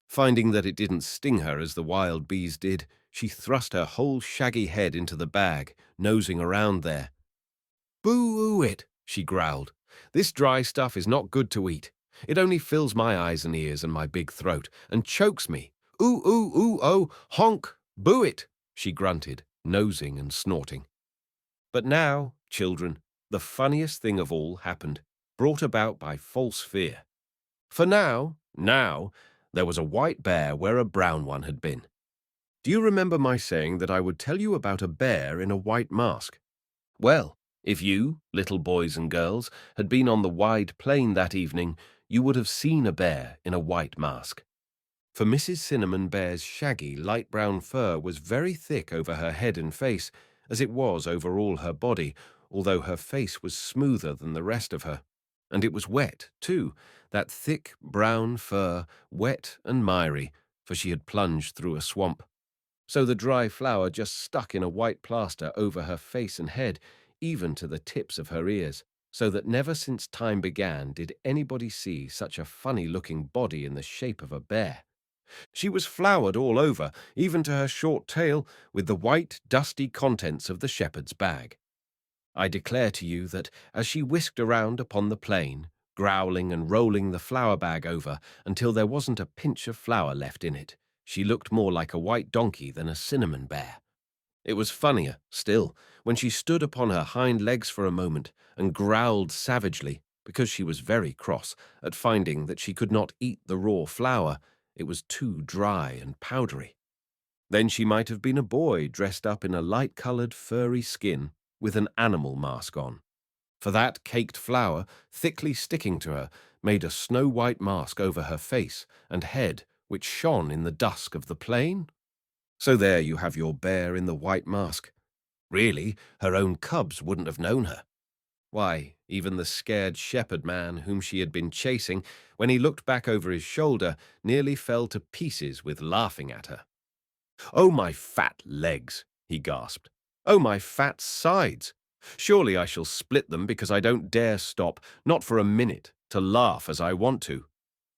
Finding that it didn't sting her as the wild bees did, she thrust her whole shaggy head into the bag, nosing around there. "Boo-oo it," she growled. "This dry stuff is not good to eat. It only fills my eyes and ears and my big throat, and chokes me. Ooh, ooh, ooh, oh, honk, boo it," she grunted, nosing and snorting. But now, children, the funniest thing of all happened, brought about by false fear. For now, there was a white bear where a brown one had been. Do you remember my saying that I would tell you about a bear in a white mask? Well, if you, little boys and girls, had been on the wide plain that evening, you would have seen a bear in a white mask. For Mrs. Cinnamon Bear's shaggy, light brown fur was very thick over her head and face, as it was over all her body, although her face was smoother than the rest of her. And it was wet, too, that thick brown fur, wet and miry, for she had plunged through a swamp. So the dry flour just stuck in a white plaster over her face and head, even to the tips of her ears, so that never since time began did anybody see such a funny-looking body in the shape of a bear. She was floured all over, even to her short tail, with the white, dusty contents of the shepherd's bag. I declare to you that, as she whisked around upon the plain, growling and rolling the flour bag over until there wasn't a pinch of flour left in it, she looked more like a white donkey than a cinnamon bear. It was funnier, still, when she stood upon her hind legs for a moment and growled savagely because she was very cross at finding that she could not eat the raw flour. It was too dry and powdery. Then she might have been a boy dressed up in a light-colored furry skin with an animal mask on. For that caked flour, thickly sticking to her, made a snow-white mask over her face and head which shone in the dusk of the plain. So there you have your bear in the white mask. Really, her own cubs wouldn't have known her. Why, even the scared shepherd man whom she had been chasing, when he looked back over his shoulder, nearly fell to pieces with laughing at her. "Oh, my fat legs," he gasped. "Oh, my fat sides. Surely I shall split them because I don't dare stop, not for a minute, to laugh as I want to.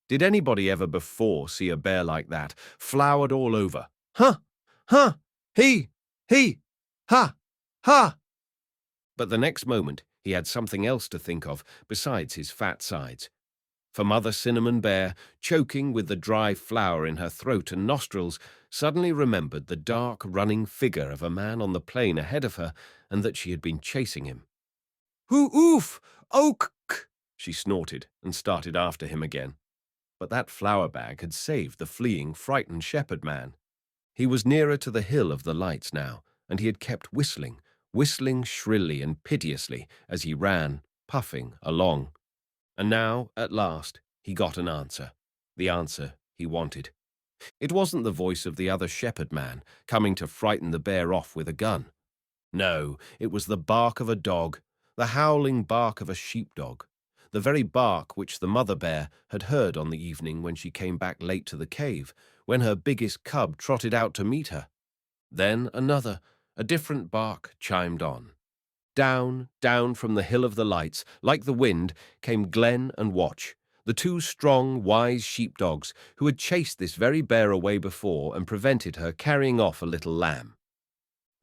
Did anybody ever before see a bear like that, floured all over? Huh! Huh! He! Ha! Ha!" But the next moment he had something else to think of besides his fat sides. For Mother Cinnamon Bear, choking with the dry flour in her throat and nostrils, suddenly remembered the dark, running figure of a man on the plain ahead of her, and that she had been chasing him. "Hoo-oof! Oh-k-k!" she snorted and started after him again. But that flour bag had saved the fleeing, frightened shepherd man. He was nearer to the hill of the lights now, and he had kept whistling shrilly and piteously as he ran, puffing, along. And now, at last, he got an answer, the answer he wanted. It wasn't the voice of the other shepherd man coming to frighten the bear off with a gun. No, it was the bark of a dog, the howling bark of a sheepdog, the very bark which the mother bear had heard on the evening when she came back late to the cave, when her biggest cub trotted out to meet her. Then another, a different bark chimed on. Down, down from the hill of the lights, like the wind, came Glen and Watch, the two strong, wise sheepdogs who had chased this very bear away before and prevented her carrying off a little lamb.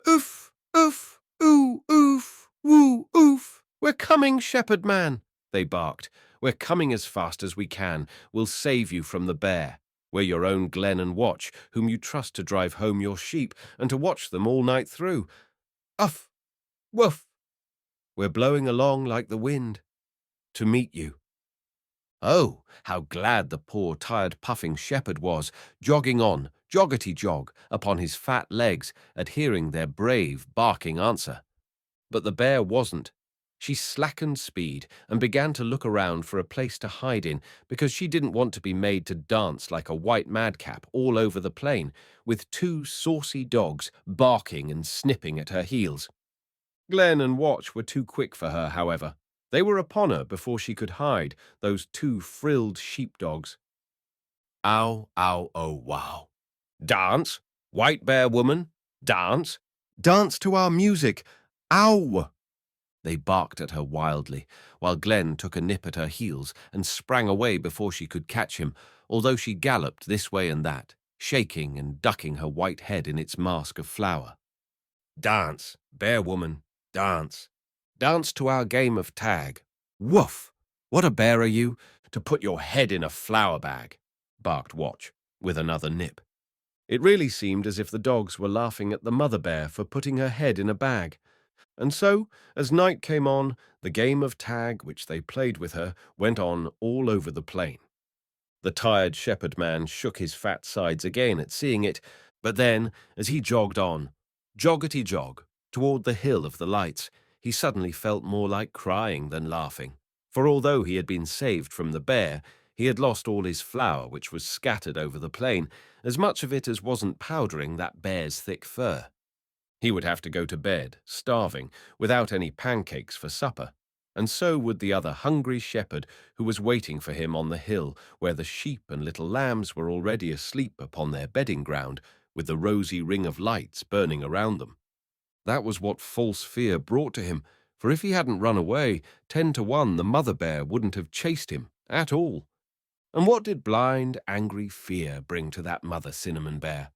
"Oof, oof, ooh, oof, woo, oof. We're coming, shepherd man," they barked. "We're coming as fast as we can. We'll save you from the bear. We're your own Glen and Watch, whom you trust to drive home your sheep and to watch them all night through. Uff, woof. We're blowing along like the wind to meet you." Oh, how glad the poor, tired, puffing shepherd was, jogging on, joggety-jog, upon his fat legs, at hearing their brave, barking answer. But the bear wasn't. She slackened speed and began to look around for a place to hide in because she didn't want to be made to dance like a white madcap all over the plain, with two saucy dogs barking and snipping at her heels. Glen and Watch were too quick for her, however. They were upon her before she could hide, those two frilled sheepdogs. "Ow, ow, oh, wow. Dance, white bear woman, dance. Dance to our music. Ow!" They barked at her wildly, while Glen took a nip at her heels and sprang away before she could catch him, although she galloped this way and that, shaking and ducking her white head in its mask of flour. "Dance, bear woman, dance. Dance to our game of tag. Woof! What a bear are you, to put your head in a flour bag," barked Watch, with another nip. It really seemed as if the dogs were laughing at the mother bear for putting her head in a bag. And so, as night came on, the game of tag which they played with her went on all over the plain. The tired shepherd man shook his fat sides again at seeing it, but then, as he jogged on, joggety-jog, toward the hill of the lights, he suddenly felt more like crying than laughing. For although he had been saved from the bear, he had lost all his flour which was scattered over the plain, as much of it as wasn't powdering that bear's thick fur. He would have to go to bed, starving, without any pancakes for supper, and so would the other hungry shepherd who was waiting for him on the hill where the sheep and little lambs were already asleep upon their bedding ground, with the rosy ring of lights burning around them. That was what false fear brought to him, for if he hadn't run away, 10 to 1 the mother bear wouldn't have chased him at all. And what did blind, angry fear bring to that mother cinnamon bear?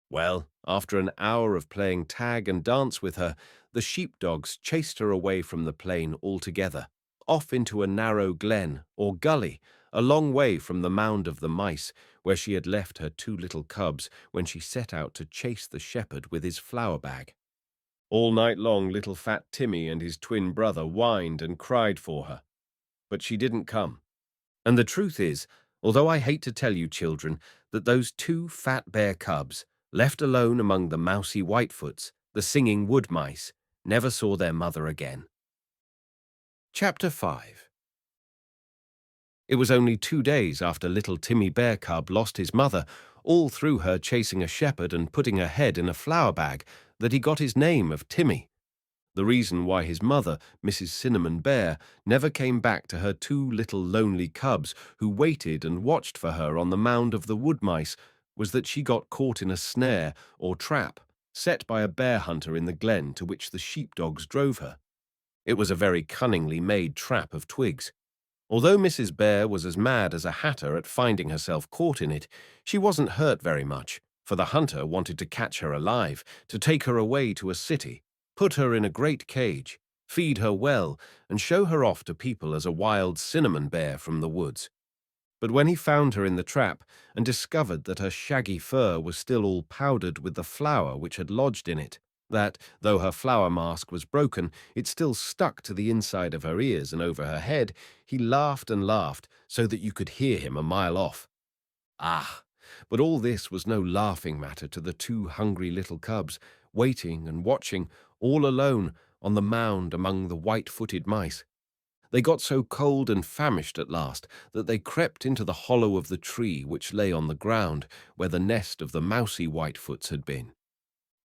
Well, after an hour of playing tag and dance with her, the sheepdogs chased her away from the plain altogether, off into a narrow glen or gully, a long way from the mound of the mice, where she had left her two little cubs when she set out to chase the shepherd with his flour bag. All night long, little fat Timmy and his twin brother whined and cried for her, but she didn't come. And the truth is, although I hate to tell you, children, that those two fat bear cubs, left alone among the mousy whitefoots, the singing wood mice, never saw their mother again. Chapter 5. It was only 2 days after little Timmy Bear Cub lost his mother, all through her chasing a shepherd and putting her head in a flour bag, that he got his name of Timmy. The reason why his mother, Mrs. Cinnamon Bear, never came back to her two little lonely cubs who waited and watched for her on the mound of the wood mice was that she got caught in a snare or trap set by a bear hunter in the glen to which the sheepdogs drove her. It was a very cunningly made trap of twigs. Although Mrs. Bear was as mad as a hatter at finding herself caught in it, she wasn't hurt very much, for the hunter wanted to catch her alive, to take her away to a city, put her in a great cage, feed her well, and show her off to people as a wild cinnamon bear from the woods. But when he found her in the trap and discovered that her shaggy fur was still all powdered with the flour which had lodged in it, that, though her flour mask was broken, it still stuck to the inside of her ears and over her head, he laughed and laughed so that you could hear him a mile off. Ah! But all this was no laughing matter to the two hungry little cubs, waiting and watching, all alone, on the mound among the white-footed mice. They got so cold and famished at last that they crept into the hollow of the tree which lay on the ground, where the nest of the mousy whitefoots had been.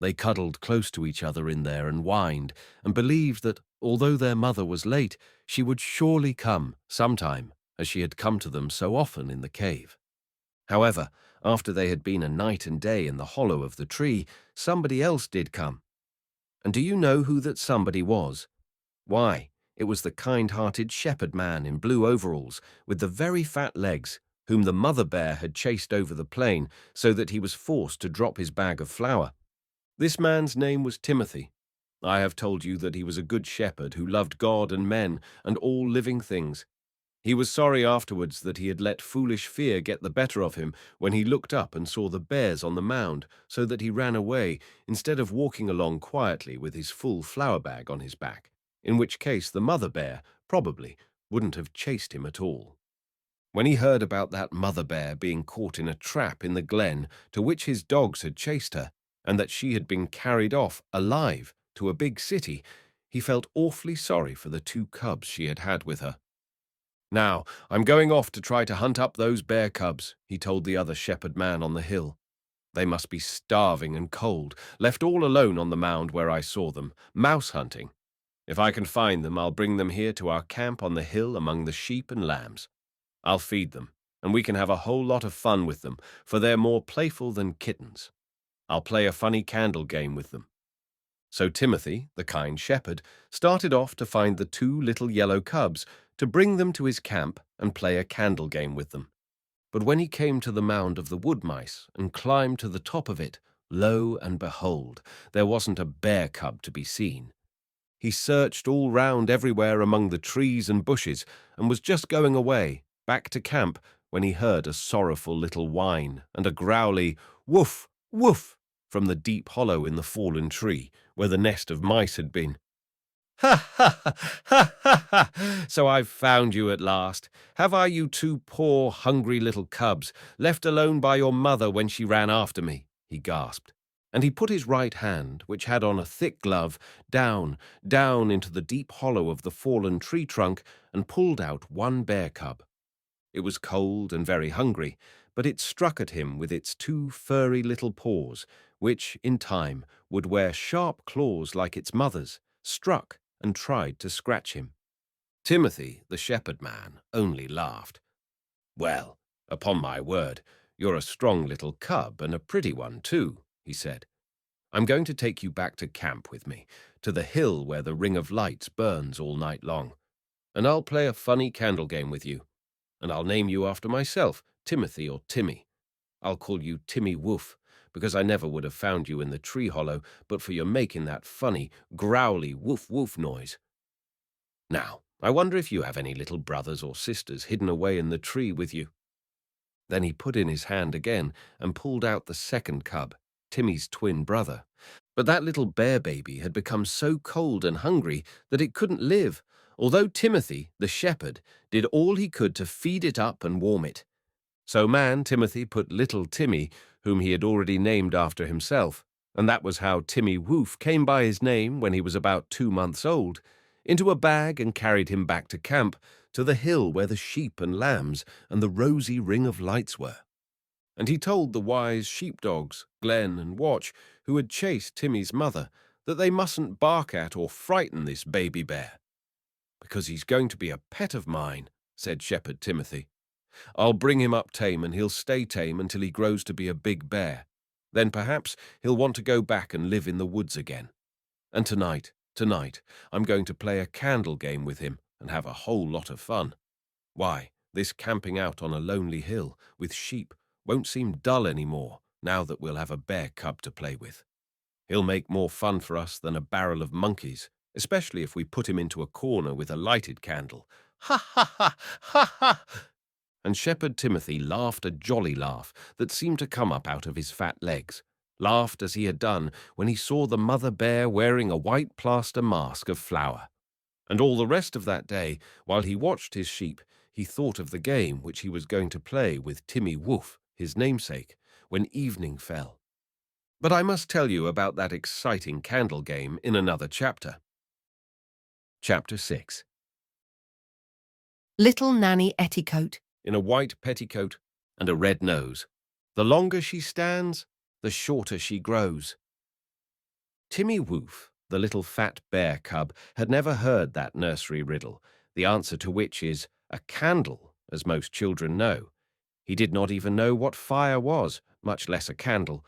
They cuddled close to each other in there and whined, and believed that, although their mother was late, she would surely come sometime, as she had come to them so often in the cave. However, after they had been a night and day in the hollow of the tree, somebody else did come. And do you know who that somebody was? Why, it was the kind-hearted shepherd man in blue overalls, with the very fat legs, whom the mother bear had chased over the plain so that he was forced to drop his bag of flour. This man's name was Timothy. I have told you that he was a good shepherd who loved God and men and all living things. He was sorry afterwards that he had let foolish fear get the better of him when he looked up and saw the bears on the mound, so that he ran away instead of walking along quietly with his full flour bag on his back, in which case the mother bear, probably, wouldn't have chased him at all. When he heard about that mother bear being caught in a trap in the glen to which his dogs had chased her, and that she had been carried off alive to a big city, he felt awfully sorry for the two cubs she had had with her. "Now, I'm going off to try to hunt up those bear cubs," he told the other shepherd man on the hill. "They must be starving and cold, left all alone on the mound where I saw them, mouse hunting. If I can find them, I'll bring them here to our camp on the hill among the sheep and lambs. I'll feed them, and we can have a whole lot of fun with them, for they're more playful than kittens. I'll play a funny candle game with them." So Timothy, the kind shepherd, started off to find the two little yellow cubs, to bring them to his camp and play a candle game with them. But when he came to the mound of the wood mice and climbed to the top of it, lo and behold, there wasn't a bear cub to be seen. He searched all round everywhere among the trees and bushes, and was just going away, back to camp, when he heard a sorrowful little whine and a growly "woof, woof" from the deep hollow in the fallen tree, where the nest of mice had been. "Ha, ha, ha, ha, ha, ha! So I've found you at last. Have I, you two poor, hungry little cubs, left alone by your mother when she ran after me?" he gasped. And he put his right hand, which had on a thick glove, down into the deep hollow of the fallen tree trunk and pulled out one bear cub. It was cold and very hungry, but it struck at him with its two furry little paws, which, in time, would wear sharp claws like its mother's, struck and tried to scratch him. Timothy, the shepherd man, only laughed. "Well, upon my word, you're a strong little cub and a pretty one, too," he said. "I'm going to take you back to camp with me, to the hill where the ring of lights burns all night long, and I'll play a funny candle game with you, and I'll name you after myself, Timothy or Timmy. I'll call you Timmy Whoof, because I never would have found you in the tree hollow but for your making that funny, growly woof-woof noise. Now, I wonder if you have any little brothers or sisters hidden away in the tree with you." Then he put in his hand again and pulled out the second cub, Timmy's twin brother. But that little bear baby had become so cold and hungry that it couldn't live, although Timothy, the shepherd, did all he could to feed it up and warm it. So Timothy put little Timmy, whom he had already named after himself, and that was how Timmy Whoof came by his name when he was about 2 months old, into a bag and carried him back to camp, to the hill where the sheep and lambs and the rosy ring of lights were. And he told the wise sheepdogs, Glen and Watch, who had chased Timmy's mother, that they mustn't bark at or frighten this baby bear. "Because he's going to be a pet of mine," said Shepherd Timothy. "I'll bring him up tame, and he'll stay tame until he grows to be a big bear. Then perhaps he'll want to go back and live in the woods again. And tonight, I'm going to play a candle game with him and have a whole lot of fun. Why, this camping out on a lonely hill with sheep won't seem dull any more now that we'll have a bear cub to play with. He'll make more fun for us than a barrel of monkeys, especially if we put him into a corner with a lighted candle. Ha ha ha ha ha!" And Shepherd Timothy laughed a jolly laugh that seemed to come up out of his fat legs, laughed as he had done when he saw the mother bear wearing a white plaster mask of flour. And all the rest of that day, while he watched his sheep, he thought of the game which he was going to play with Timmy Whoof, his namesake, when evening fell. But I must tell you about that exciting candle game in another chapter. Chapter 6. Little Nanny Etticoat. In a white petticoat and a red nose, the longer she stands, the shorter she grows. Timmy Whoof, the little fat bear cub, had never heard that nursery riddle, the answer to which is a candle, as most children know. He did not even know what fire was, much less a candle,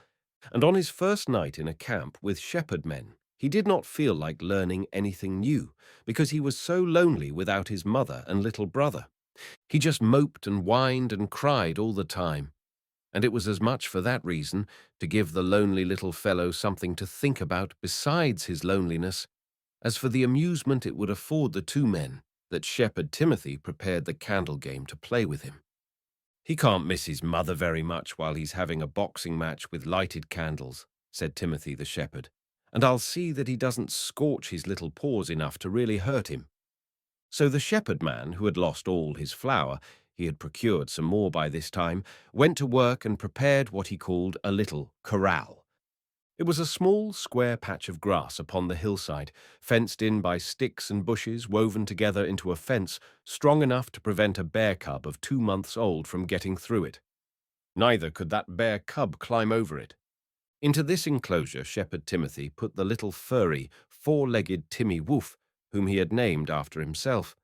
and on his first night in a camp with shepherd men, he did not feel like learning anything new, because he was so lonely without his mother and little brother. He just moped and whined and cried all the time, and it was as much for that reason, to give the lonely little fellow something to think about besides his loneliness, as for the amusement it would afford the two men, that Shepherd Timothy prepared the candle game to play with him. "He can't miss his mother very much while he's having a boxing match with lighted candles," said Timothy the shepherd, "and I'll see that he doesn't scorch his little paws enough to really hurt him." So the shepherd man, who had lost all his flour, he had procured some more by this time, went to work and prepared what he called a little corral. It was a small square patch of grass upon the hillside, fenced in by sticks and bushes woven together into a fence strong enough to prevent a bear cub of 2 months old from getting through it. Neither could that bear cub climb over it. Into this enclosure Shepherd Timothy put the little furry, four-legged Timmy Whoof, whom he had named after himself.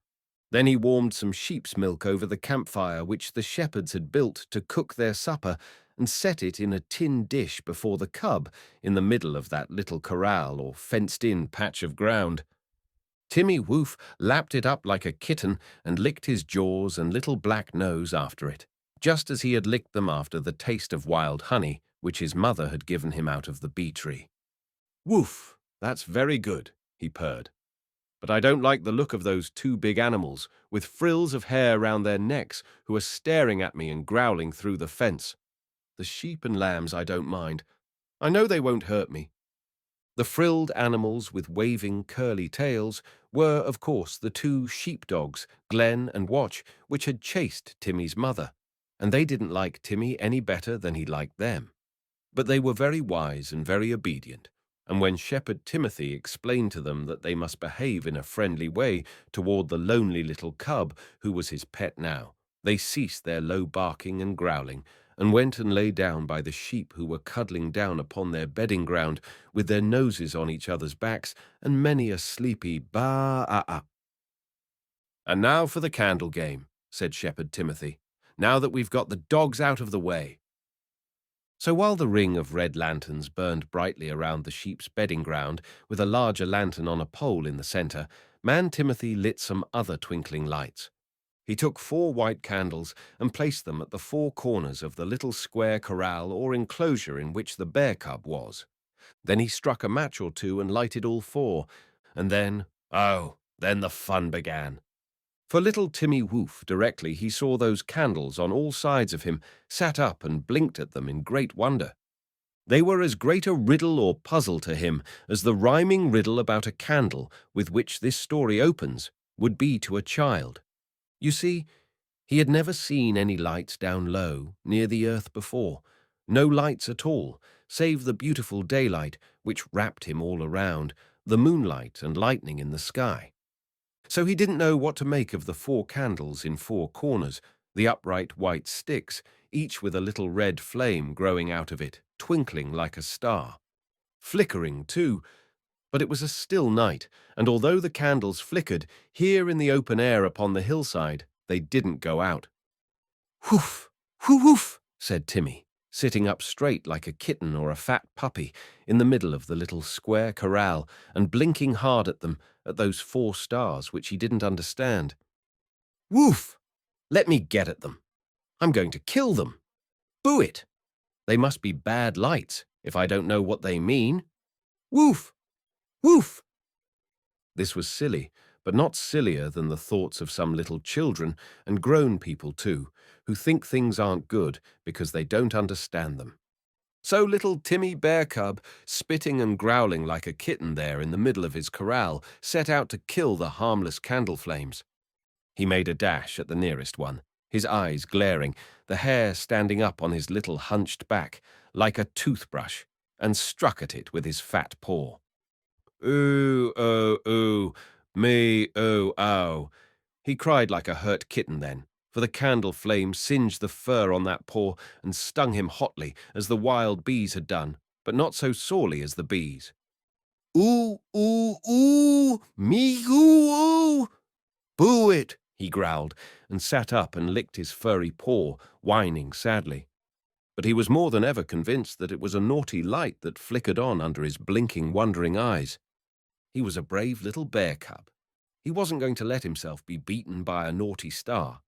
Then he warmed some sheep's milk over the campfire which the shepherds had built to cook their supper, and set it in a tin dish before the cub in the middle of that little corral or fenced-in patch of ground. Timmy Whoof lapped it up like a kitten and licked his jaws and little black nose after it, just as he had licked them after the taste of wild honey which his mother had given him out of the bee tree. "Woof, that's very good," he purred. "But I don't like the look of those two big animals, with frills of hair round their necks, who are staring at me and growling through the fence. The sheep and lambs I don't mind. I know they won't hurt me." The frilled animals with waving curly tails were, of course, the two sheepdogs, Glen and Watch, which had chased Timmy's mother, and they didn't like Timmy any better than he liked them. But they were very wise and very obedient, and when Shepherd Timothy explained to them that they must behave in a friendly way toward the lonely little cub who was his pet now, they ceased their low barking and growling, and went and lay down by the sheep who were cuddling down upon their bedding ground with their noses on each other's backs and many a sleepy ba-ah-ah. "And now for the candle game," said Shepherd Timothy, "now that we've got the dogs out of the way." So while the ring of red lanterns burned brightly around the sheep's bedding ground, with a larger lantern on a pole in the center, Timothy lit some other twinkling lights. He took 4 white candles and placed them at the 4 corners of the little square corral or enclosure in which the bear cub was. Then he struck a match or two and lighted all 4, and then the fun began. For little Timmy Whoof, directly he saw those candles on all sides of him, sat up and blinked at them in great wonder. They were as great a riddle or puzzle to him as the rhyming riddle about a candle with which this story opens would be to a child. You see, he had never seen any lights down low, near the earth before. No lights at all, save the beautiful daylight which wrapped him all around, the moonlight and lightning in the sky. So he didn't know what to make of the 4 candles in 4 corners, the upright white sticks, each with a little red flame growing out of it, twinkling like a star. Flickering, too, but it was a still night, and although the candles flickered, here in the open air upon the hillside, they didn't go out. "Whoof, whoo woof," said Timmy, sitting up straight like a kitten or a fat puppy in the middle of the little square corral and blinking hard at them, at those 4 stars which he didn't understand. "Woof! Let me get at them. I'm going to kill them. Boo it! They must be bad lights if I don't know what they mean. Woof! Woof!" This was silly, but not sillier than the thoughts of some little children, and grown people too, who think things aren't good because they don't understand them. So little Timmy Bear Cub, spitting and growling like a kitten there in the middle of his corral, set out to kill the harmless candle flames. He made a dash at the nearest one, his eyes glaring, the hair standing up on his little hunched back, like a toothbrush, and struck at it with his fat paw. "Ooh, oh, ooh, me, oh, ow." He cried like a hurt kitten then, for the candle flame singed the fur on that paw and stung him hotly as the wild bees had done, but not so sorely as the bees. "Ooh, ooh, ooh, me, ooh, ooh." "Boo it," he growled, and sat up and licked his furry paw, whining sadly. But he was more than ever convinced that it was a naughty light that flickered on under his blinking, wondering eyes. He was a brave little bear cub. He wasn't going to let himself be beaten by a naughty star.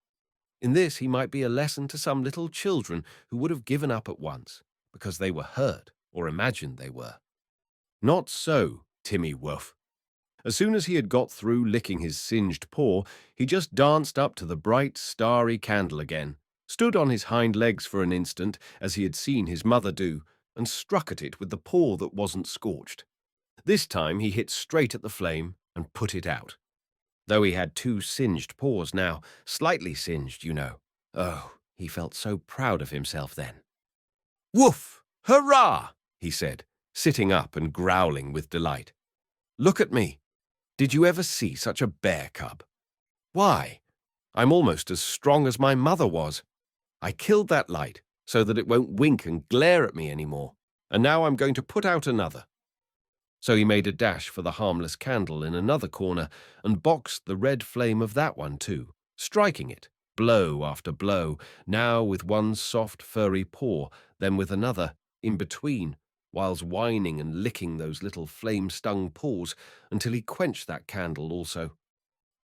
In this he might be a lesson to some little children who would have given up at once, because they were hurt or imagined they were. Not so Timmy Whoof. As soon as he had got through licking his singed paw, he just danced up to the bright, starry candle again, stood on his hind legs for an instant, as he had seen his mother do, and struck at it with the paw that wasn't scorched. This time he hit straight at the flame and put it out. Though he had 2 singed paws now, slightly singed, you know. Oh, he felt so proud of himself then. "Woof! Hurrah!" he said, sitting up and growling with delight. "Look at me. Did you ever see such a bear cub? Why, I'm almost as strong as my mother was. I killed that light so that it won't wink and glare at me anymore, and now I'm going to put out another." So he made a dash for the harmless candle in another corner and boxed the red flame of that one too, striking it, blow after blow, now with one soft furry paw, then with another, in between, whiles whining and licking those little flame-stung paws until he quenched that candle also.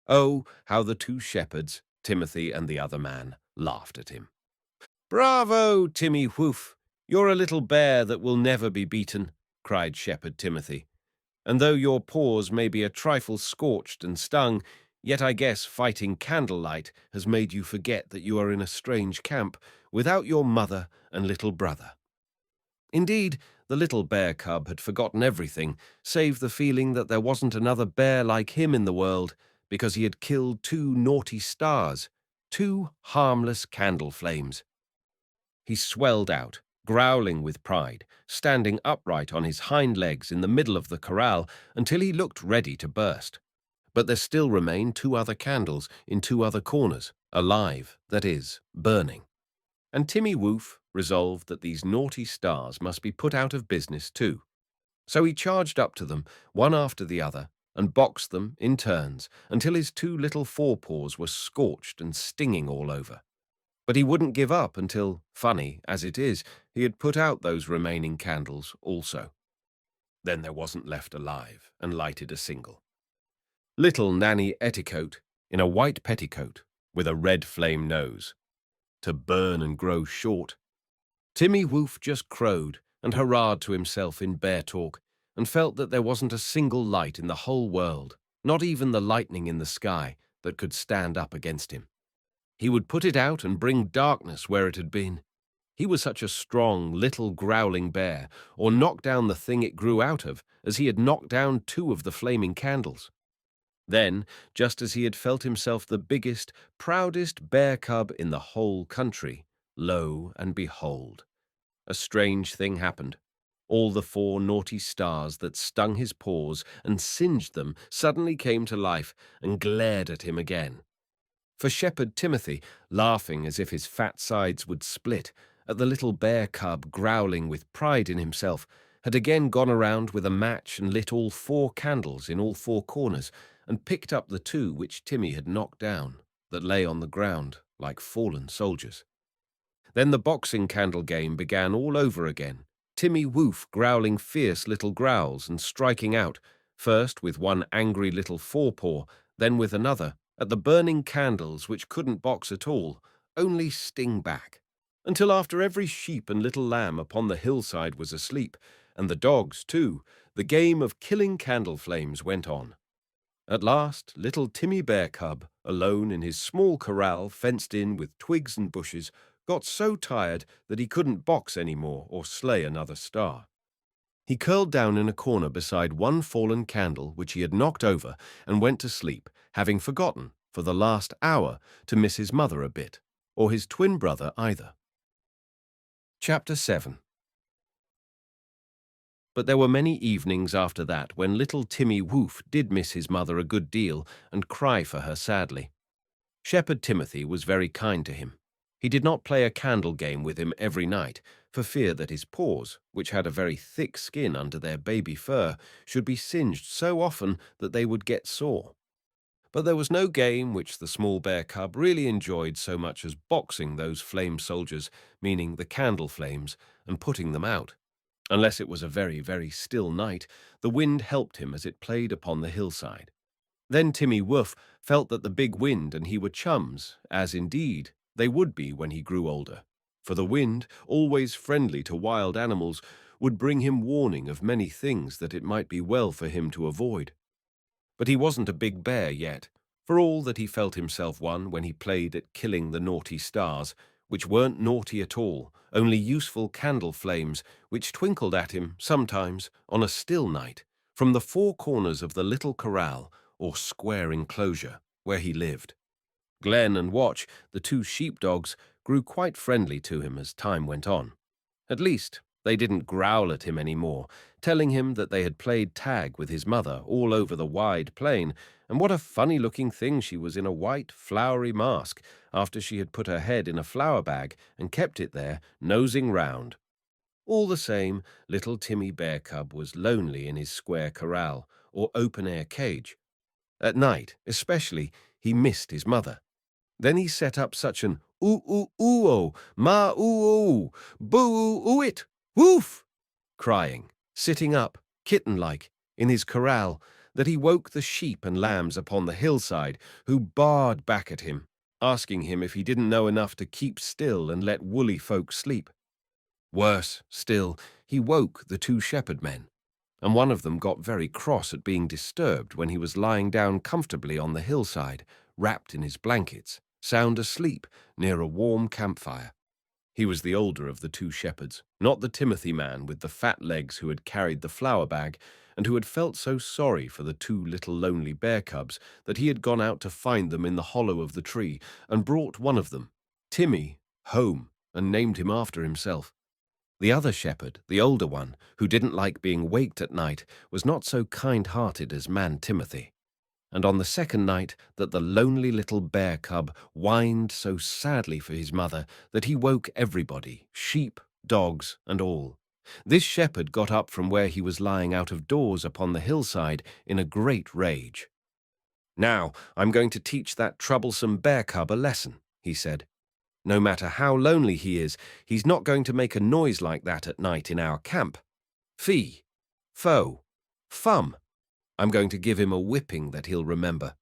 Oh, how the 2 shepherds, Timothy and the other man, laughed at him. "Bravo, Timmy Whoof! You're a little bear that will never be beaten," cried Shepherd Timothy. "And though your paws may be a trifle scorched and stung, yet I guess fighting candlelight has made you forget that you are in a strange camp, without your mother and little brother." Indeed, the little bear cub had forgotten everything, save the feeling that there wasn't another bear like him in the world, because he had killed 2 naughty stars, 2 harmless candle flames. He swelled out, growling with pride, standing upright on his hind legs in the middle of the corral until he looked ready to burst. But there still remained 2 other candles in 2 other corners, alive, that is, burning. And Timmy Whoof resolved that these naughty stars must be put out of business too. So he charged up to them, one after the other, and boxed them in turns until his 2 little forepaws were scorched and stinging all over. But he wouldn't give up until, funny as it is, he had put out those remaining candles also. Then there wasn't left alive and lighted a single. Little Nanny Etticoat in a white petticoat with a red flame nose. To burn and grow short. Timmy Whoof just crowed and hurrahed to himself in bear talk and felt that there wasn't a single light in the whole world, not even the lightning in the sky, that could stand up against him. He would put it out and bring darkness where it had been. He was such a strong, little growling bear, or knock down the thing it grew out of, as he had knocked down two of the flaming candles. Then, just as he had felt himself the biggest, proudest bear cub in the whole country, lo and behold, a strange thing happened. All the four naughty stars that stung his paws and singed them suddenly came to life and glared at him again. For Shepherd Timothy, laughing as if his fat sides would split, at the little bear cub growling with pride in himself, had again gone around with a match and lit all four candles in all four corners, and picked up the two which Timmy had knocked down, that lay on the ground like fallen soldiers. Then the boxing candle game began all over again, Timmy Whoof growling fierce little growls and striking out, first with one angry little forepaw, then with another, at the burning candles which couldn't box at all, only sting back, until after every sheep and little lamb upon the hillside was asleep, and the dogs too, the game of killing candle flames went on. At last, little Timmy Bear Cub, alone in his small corral fenced in with twigs and bushes, got so tired that he couldn't box any more or slay another star. He curled down in a corner beside one fallen candle which he had knocked over and went to sleep, having forgotten, for the last hour, to miss his mother a bit, or his twin brother either. Chapter 7. But there were many evenings after that when little Timmy Whoof did miss his mother a good deal and cry for her sadly. Shepherd Timothy was very kind to him. He did not play a candle game with him every night, for fear that his paws, which had a very thick skin under their baby fur, should be singed so often that they would get sore. But there was no game which the small bear cub really enjoyed so much as boxing those flame soldiers, meaning the candle flames, and putting them out. Unless it was a very, very still night, the wind helped him as it played upon the hillside. Then Timmy Woof felt that the big wind and he were chums, as indeed they would be when he grew older. For the wind, always friendly to wild animals, would bring him warning of many things that it might be well for him to avoid. But he wasn't a big bear yet, for all that he felt himself one when he played at killing the naughty stars, which weren't naughty at all, only useful candle flames, which twinkled at him, sometimes, on a still night, from the four corners of the little corral, or square enclosure, where he lived. Glen and Watch, the two sheepdogs, grew quite friendly to him as time went on. At least, they didn't growl at him any more, telling him that they had played tag with his mother all over the wide plain, and what a funny-looking thing she was in a white, flowery mask, after she had put her head in a flour bag and kept it there, nosing round. All the same, little Timmy Bear Cub was lonely in his square corral, or open-air cage. At night, especially, he missed his mother. Then he set up such an oo-oo-oo-oh, ma-oo-oo, boo-oo-oo-it, woof, crying, sitting up, kitten-like, in his corral, that he woke the sheep and lambs upon the hillside, who barred back at him, asking him if he didn't know enough to keep still and let woolly folk sleep. Worse still, he woke the two shepherd men, and one of them got very cross at being disturbed when he was lying down comfortably on the hillside, wrapped in his blankets, sound asleep near a warm campfire. He was the older of the two shepherds, not the Timothy man with the fat legs who had carried the flour bag, and who had felt so sorry for the two little lonely bear cubs that he had gone out to find them in the hollow of the tree and brought one of them, Timmy, home and named him after himself. The other shepherd, the older one, who didn't like being waked at night, was not so kind-hearted as man Timothy. And on the second night that the lonely little bear cub whined so sadly for his mother that he woke everybody, sheep, dogs, and all, this shepherd got up from where he was lying out of doors upon the hillside in a great rage. "Now I'm going to teach that troublesome bear cub a lesson," he said. "No matter how lonely he is, he's not going to make a noise like that at night in our camp. Fee, fo, fum. I'm going to give him a whipping that he'll remember."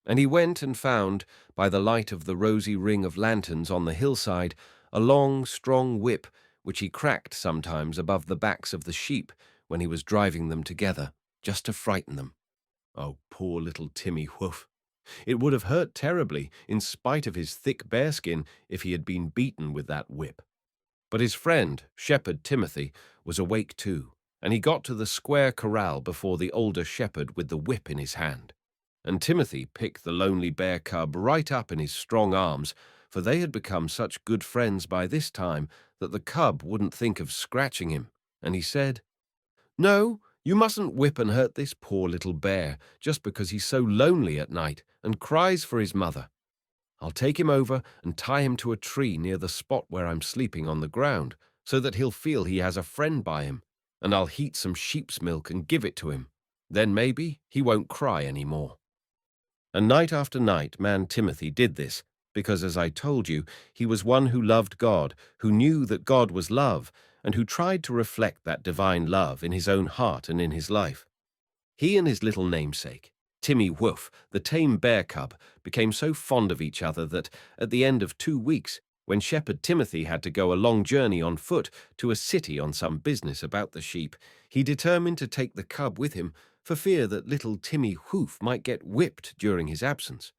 And he went and found, by the light of the rosy ring of lanterns on the hillside, a long, strong whip, which he cracked sometimes above the backs of the sheep when he was driving them together, just to frighten them. Oh, poor little Timmy Whoof! It would have hurt terribly, in spite of his thick bearskin, if he had been beaten with that whip. But his friend, Shepherd Timothy, was awake too, and he got to the square corral before the older shepherd with the whip in his hand. And Timothy picked the lonely bear cub right up in his strong arms, for they had become such good friends by this time that the cub wouldn't think of scratching him, and he said, "No, you mustn't whip and hurt this poor little bear just because he's so lonely at night and cries for his mother. I'll take him over and tie him to a tree near the spot where I'm sleeping on the ground, so that he'll feel he has a friend by him, and I'll heat some sheep's milk and give it to him. Then maybe he won't cry any more." And night after night man Timothy did this, because, as I told you, he was one who loved God, who knew that God was love, and who tried to reflect that divine love in his own heart and in his life. He and his little namesake, Timmy Whoof, the tame bear cub, became so fond of each other that, at the end of 2 weeks, when Shepherd Timothy had to go a long journey on foot to a city on some business about the sheep, he determined to take the cub with him for fear that little Timmy Whoof might get whipped during his absence.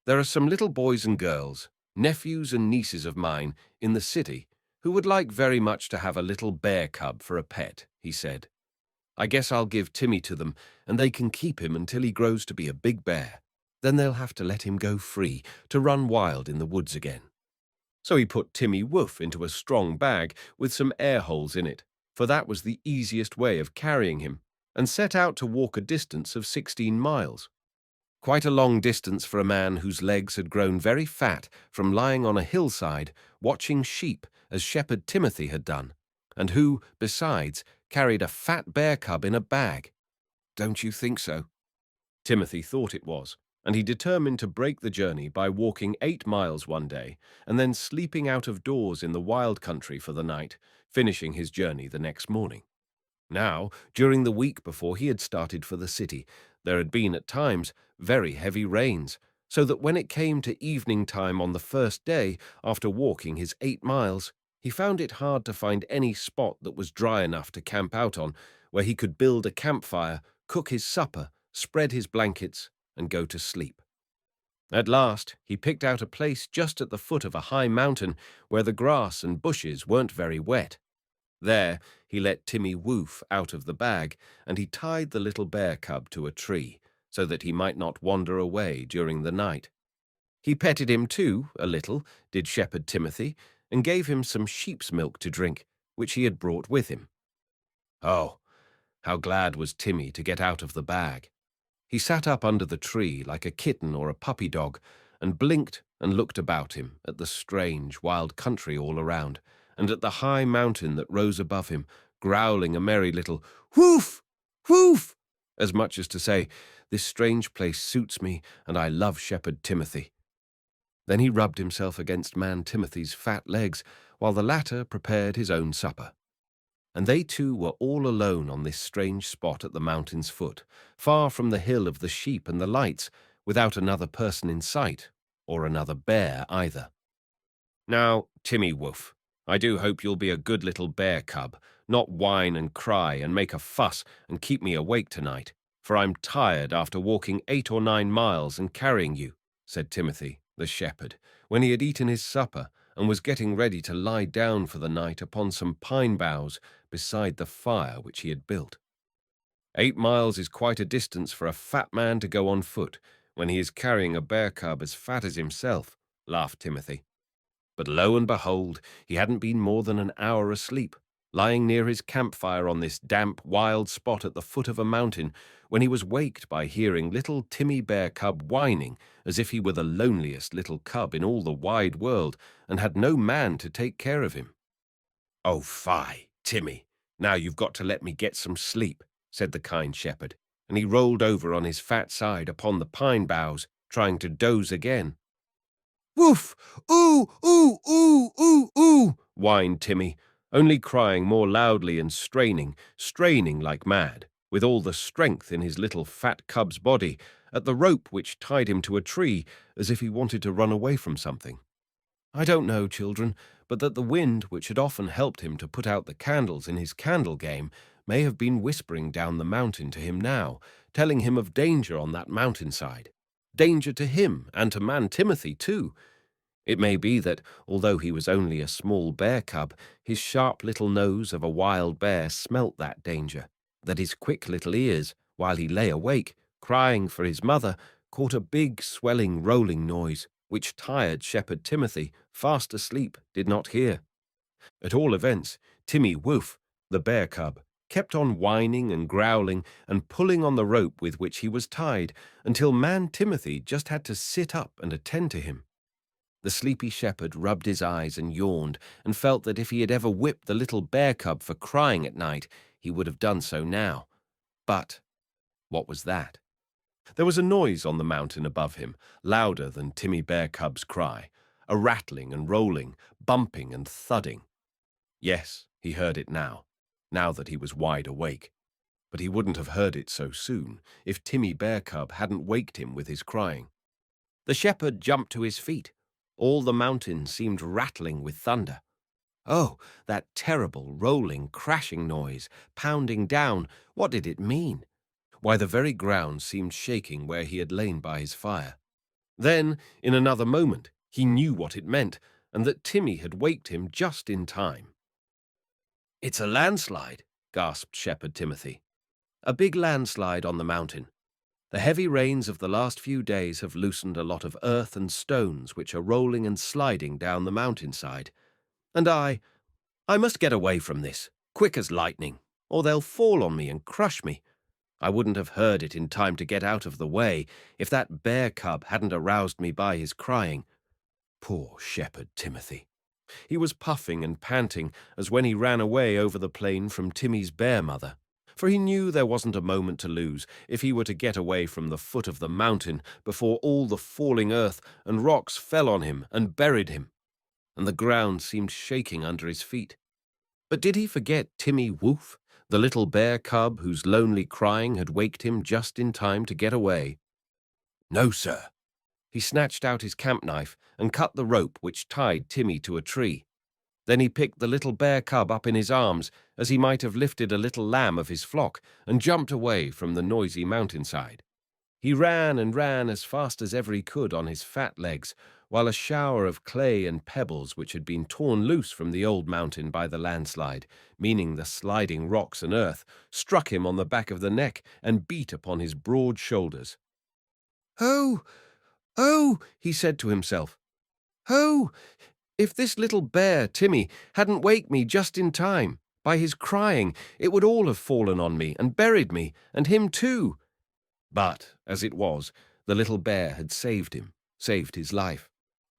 "There are some little boys and girls, nephews and nieces of mine, in the city who would like very much to have a little bear cub for a pet," he said. "I guess I'll give Timmy to them, and they can keep him until he grows to be a big bear. Then they'll have to let him go free to run wild in the woods again." So he put Timmy Woof into a strong bag with some air holes in it, for that was the easiest way of carrying him, and set out to walk a distance of 16 miles. Quite a long distance for a man whose legs had grown very fat from lying on a hillside watching sheep as Shepherd Timothy had done, and who, besides, carried a fat bear cub in a bag. Don't you think so? Timothy thought it was, and he determined to break the journey by walking 8 miles one day and then sleeping out of doors in the wild country for the night, finishing his journey the next morning. Now, during the week before he had started for the city, there had been at times very heavy rains, so that when it came to evening time on the first day after walking his 8 miles, he found it hard to find any spot that was dry enough to camp out on, where he could build a campfire, cook his supper, spread his blankets, and go to sleep. At last, he picked out a place just at the foot of a high mountain where the grass and bushes weren't very wet. There, he let Timmy Whoof out of the bag, and he tied the little bear cub to a tree, so that he might not wander away during the night. He petted him too, a little, did Shepherd Timothy, and gave him some sheep's milk to drink, which he had brought with him. Oh, how glad was Timmy to get out of the bag! He sat up under the tree like a kitten or a puppy dog, and blinked and looked about him at the strange, wild country all around, and at the high mountain that rose above him, growling a merry little "Whoof! Whoof!" as much as to say, "This strange place suits me, and I love Shepherd Timothy." Then he rubbed himself against man Timothy's fat legs, while the latter prepared his own supper. And they two were all alone on this strange spot at the mountain's foot, far from the hill of the sheep and the lights, without another person in sight, or another bear either. "Now, Timmy Woof, I do hope you'll be a good little bear cub, not whine and cry and make a fuss and keep me awake tonight, for I'm tired after walking 8 or 9 miles and carrying you," said Timothy, the shepherd, when he had eaten his supper and was getting ready to lie down for the night upon some pine boughs beside the fire which he had built. 8 miles is quite a distance for a fat man to go on foot when he is carrying a bear cub as fat as himself, laughed Timothy. But lo and behold, he hadn't been more than an hour asleep, lying near his campfire on this damp, wild spot at the foot of a mountain, when he was waked by hearing little Timmy Bear Cub whining as if he were the loneliest little cub in all the wide world and had no man to take care of him. "Oh, fie, Timmy, now you've got to let me get some sleep," said the kind shepherd, and he rolled over on his fat side upon the pine boughs, trying to doze again. "Woof! Ooh, ooh, ooh, ooh, ooh," whined Timmy, only crying more loudly and straining like mad, with all the strength in his little fat cub's body, at the rope which tied him to a tree, as if he wanted to run away from something. I don't know, children, but that the wind, which had often helped him to put out the candles in his candle game, may have been whispering down the mountain to him now, telling him of danger on that mountainside. Danger to him and to man Timothy, too. It may be that, although he was only a small bear cub, his sharp little nose of a wild bear smelt that danger, that his quick little ears, while he lay awake, crying for his mother, caught a big, swelling, rolling noise, which tired Shepherd Timothy, fast asleep, did not hear. At all events, Timmy Whoof, the bear cub, kept on whining and growling and pulling on the rope with which he was tied, until man Timothy just had to sit up and attend to him. The sleepy shepherd rubbed his eyes and yawned, and felt that if he had ever whipped the little bear cub for crying at night, he would have done so now. But what was that? There was a noise on the mountain above him, louder than Timmy Bear Cub's cry, a rattling and rolling, bumping and thudding. Yes, he heard it now that he was wide awake. But he wouldn't have heard it so soon if Timmy Bear Cub hadn't waked him with his crying. The shepherd jumped to his feet. All the mountain seemed rattling with thunder. Oh, that terrible, rolling, crashing noise, pounding down, what did it mean? Why, the very ground seemed shaking where he had lain by his fire. Then, in another moment, he knew what it meant, and that Timmy had waked him just in time. "It's a landslide," gasped Shepherd Timothy. "A big landslide on the mountain. The heavy rains of the last few days have loosened a lot of earth and stones which are rolling and sliding down the mountainside. And I must get away from this, quick as lightning, or they'll fall on me and crush me. I wouldn't have heard it in time to get out of the way if that bear cub hadn't aroused me by his crying." Poor Shepherd Timothy. He was puffing and panting as when he ran away over the plain from Timmy's bear mother, for he knew there wasn't a moment to lose if he were to get away from the foot of the mountain before all the falling earth and rocks fell on him and buried him, and the ground seemed shaking under his feet. But did he forget Timmy Whoof, the little bear cub whose lonely crying had waked him just in time to get away? No, sir. He snatched out his camp knife and cut the rope which tied Timmy to a tree. Then he picked the little bear cub up in his arms as he might have lifted a little lamb of his flock and jumped away from the noisy mountainside. He ran and ran as fast as ever he could on his fat legs, while a shower of clay and pebbles which had been torn loose from the old mountain by the landslide, meaning the sliding rocks and earth, struck him on the back of the neck and beat upon his broad shoulders. "Oh! Oh!" he said to himself. "Oh! If this little bear, Timmy, hadn't waked me just in time, by his crying, it would all have fallen on me and buried me, and him too." But, as it was, the little bear had saved him, saved his life.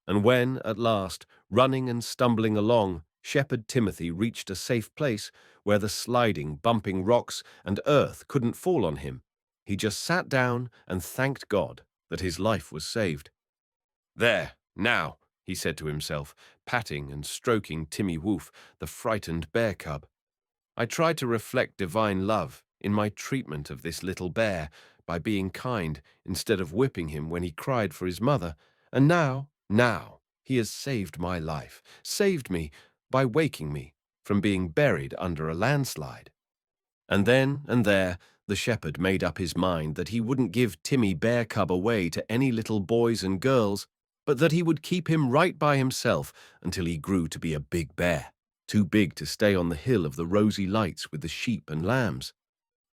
And when, at last, running and stumbling along, Shepherd Timothy reached a safe place where the sliding, bumping rocks and earth couldn't fall on him, he just sat down and thanked God that his life was saved. "There, now," he said to himself, patting and stroking Timmy Whoof, the frightened bear cub. "I tried to reflect divine love in my treatment of this little bear by being kind instead of whipping him when he cried for his mother, and now, he has saved my life, saved me by waking me from being buried under a landslide." And then and there, the shepherd made up his mind that he wouldn't give Timmy Bear Cub away to any little boys and girls, but that he would keep him right by himself until he grew to be a big bear, too big to stay on the hill of the rosy lights with the sheep and lambs.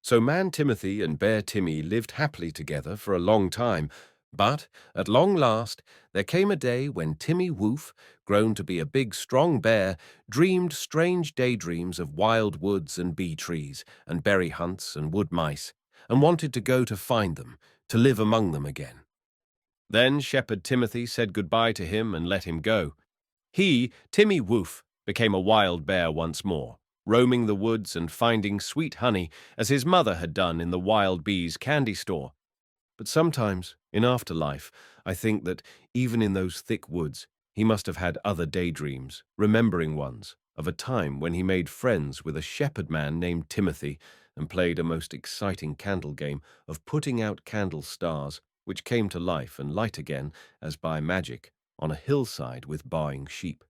So Man Timothy and Bear Timmy lived happily together for a long time, but, at long last, there came a day when Timmy Whoof, grown to be a big, strong bear, dreamed strange daydreams of wild woods and bee trees, and berry hunts and wood mice, and wanted to go to find them, to live among them again. Then Shepherd Timothy said goodbye to him and let him go. He, Timmy Whoof, became a wild bear once more, roaming the woods and finding sweet honey as his mother had done in the wild bee's candy store. But sometimes, in afterlife, I think that, even in those thick woods, he must have had other daydreams, remembering ones, of a time when he made friends with a shepherd man named Timothy and played a most exciting candle game of putting out candle stars, which came to life and light again, as by magic, on a hillside with baaing sheep.